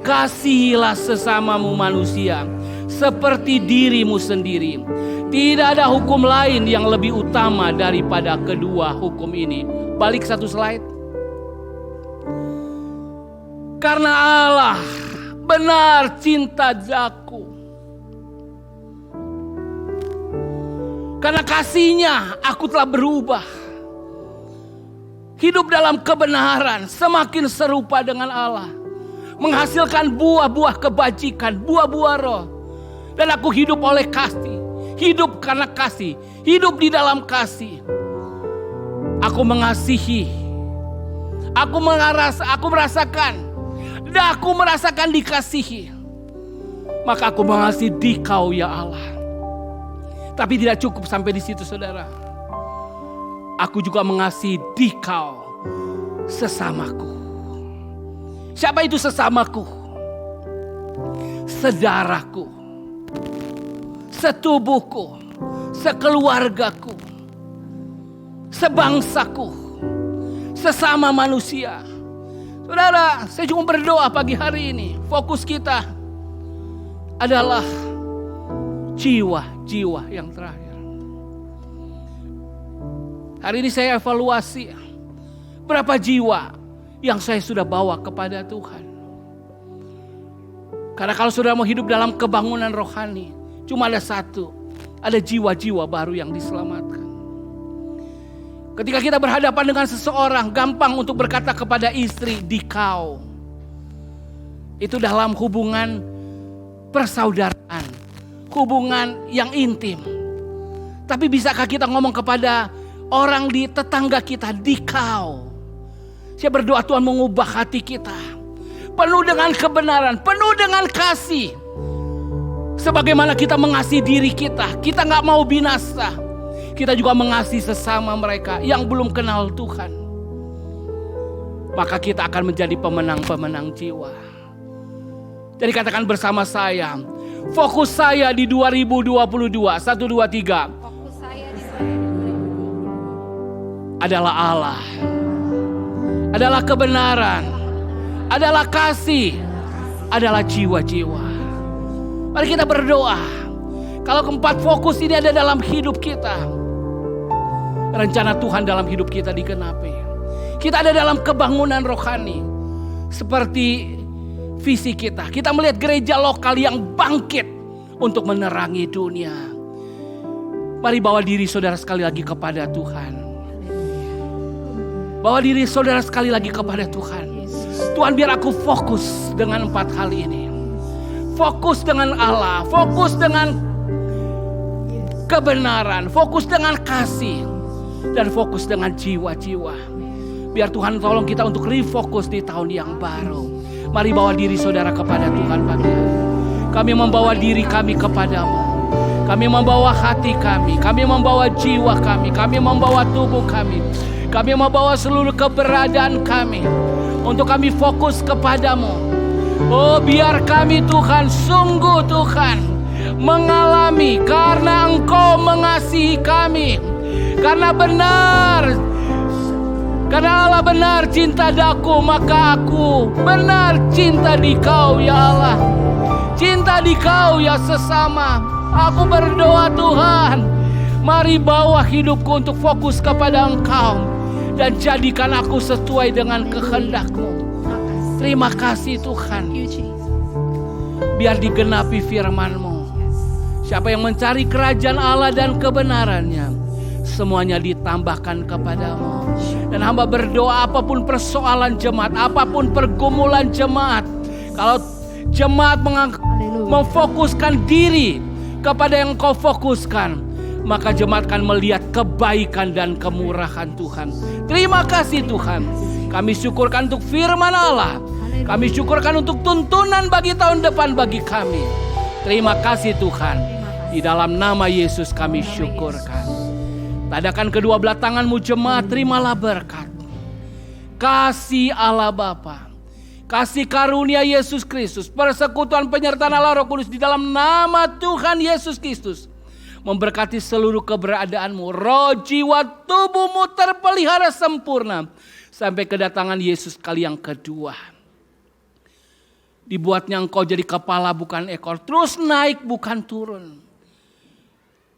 kasihilah sesamamu manusia seperti dirimu sendiri. Tidak ada hukum lain yang lebih utama daripada kedua hukum ini. Balik satu slide. Karena Allah benar cinta daku. Karena kasih-Nya aku telah berubah. Hidup dalam kebenaran, semakin serupa dengan Allah. Menghasilkan buah-buah kebajikan, buah-buah roh. Dan aku hidup oleh kasih. Hidup karena kasih. Hidup di dalam kasih. Aku mengasihi. Aku merasakan. Dan aku merasakan dikasihi. Maka aku mengasihi dikau ya Allah. Tapi tidak cukup sampai di situ saudara. Aku juga mengasihi dikau sesamaku. Siapa itu sesamaku? Saudaraku, setubuhku, sekeluargaku, sebangsaku, sesama manusia. Saudara, saya cuma berdoa pagi hari ini. Fokus kita adalah jiwa-jiwa yang terakhir. Hari ini saya evaluasi berapa jiwa yang saya sudah bawa kepada Tuhan. Karena kalau saudara mau hidup dalam kebangunan rohani, cuma ada satu, ada jiwa-jiwa baru yang diselamatkan. Ketika kita berhadapan dengan seseorang, gampang untuk berkata kepada istri, dikau. Itu dalam hubungan persaudaraan, hubungan yang intim. Tapi bisakah kita ngomong kepada orang di tetangga kita, dikau? Saya berdoa Tuhan mengubah hati kita. Penuh dengan kebenaran, penuh dengan kasih. Sebagaimana kita mengasihi diri kita, kita gak mau binasa. Kita juga mengasihi sesama mereka yang belum kenal Tuhan. Maka kita akan menjadi pemenang-pemenang jiwa. Jadi katakan bersama saya, fokus saya di 2022, 1, 2, 3. Adalah Allah, adalah kebenaran, adalah kasih, adalah jiwa-jiwa. Mari kita berdoa. Kalau keempat fokus ini ada dalam hidup kita, rencana Tuhan dalam hidup kita digenapi. Kita ada dalam kebangunan rohani. Seperti visi kita. Kita melihat gereja lokal yang bangkit untuk menerangi dunia. Mari bawa diri saudara sekali lagi kepada Tuhan. Bawa diri saudara sekali lagi kepada Tuhan. Tuhan, biar aku fokus dengan 4 hal ini. Fokus dengan Allah, fokus dengan kebenaran, fokus dengan kasih, dan fokus dengan jiwa-jiwa. Biar Tuhan tolong kita untuk refocus di tahun yang baru. Mari bawa diri saudara kepada Tuhan pagi hari. Kami membawa diri kami kepadamu. Kami membawa hati kami. Kami membawa jiwa kami. Kami membawa tubuh kami. Kami membawa seluruh keberadaan kami. Untuk kami fokus kepadamu. Oh, biar kami Tuhan, sungguh Tuhan, mengalami karena Engkau mengasihi kami. Karena Allah benar cinta daku, maka aku benar cinta di Kau ya Allah. Cinta di Kau ya sesama. Aku berdoa Tuhan, mari bawa hidupku untuk fokus kepada Engkau. Dan jadikan aku sesuai dengan kehendak-Mu. Terima kasih Tuhan. Biar digenapi firman-Mu. Siapa yang mencari kerajaan Allah dan kebenarannya, semuanya ditambahkan kepadamu. Dan hamba berdoa apapun persoalan jemaat, apapun pergumulan jemaat, kalau jemaat memfokuskan diri kepada yang Kau fokuskan, maka jemaat akan melihat kebaikan dan kemurahan Tuhan. Terima kasih Tuhan. Kami syukurkan untuk firman Allah. Kami syukurkan untuk tuntunan bagi tahun depan bagi kami. Terima kasih Tuhan. Di dalam nama Yesus kami syukurkan. Tadakan kedua belah tanganmu jemaat, terimalah berkat. Kasih Allah Bapa, kasih karunia Yesus Kristus, persekutuan penyertaan Allah Roh Kudus di dalam nama Tuhan Yesus Kristus. Memberkati seluruh keberadaanmu, roh, jiwa, tubuhmu terpelihara sempurna. Sampai kedatangan Yesus kali yang kedua. Dibuatnya engkau jadi kepala bukan ekor, terus naik bukan turun.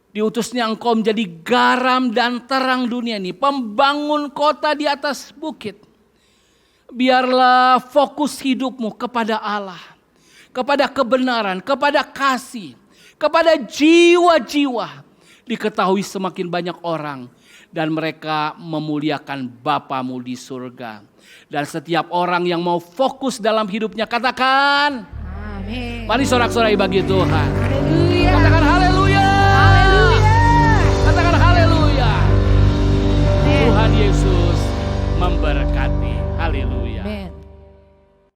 Diutusnya engkau menjadi garam dan terang dunia ini, pembangun kota di atas bukit. Biarlah fokus hidupmu kepada Allah, kepada kebenaran, kepada kasih, kepada jiwa-jiwa. Diketahui semakin banyak orang dan mereka memuliakan Bapamu di surga. Dan setiap orang yang mau fokus dalam hidupnya, katakan amin. Mari sorak-sorai bagi Tuhan.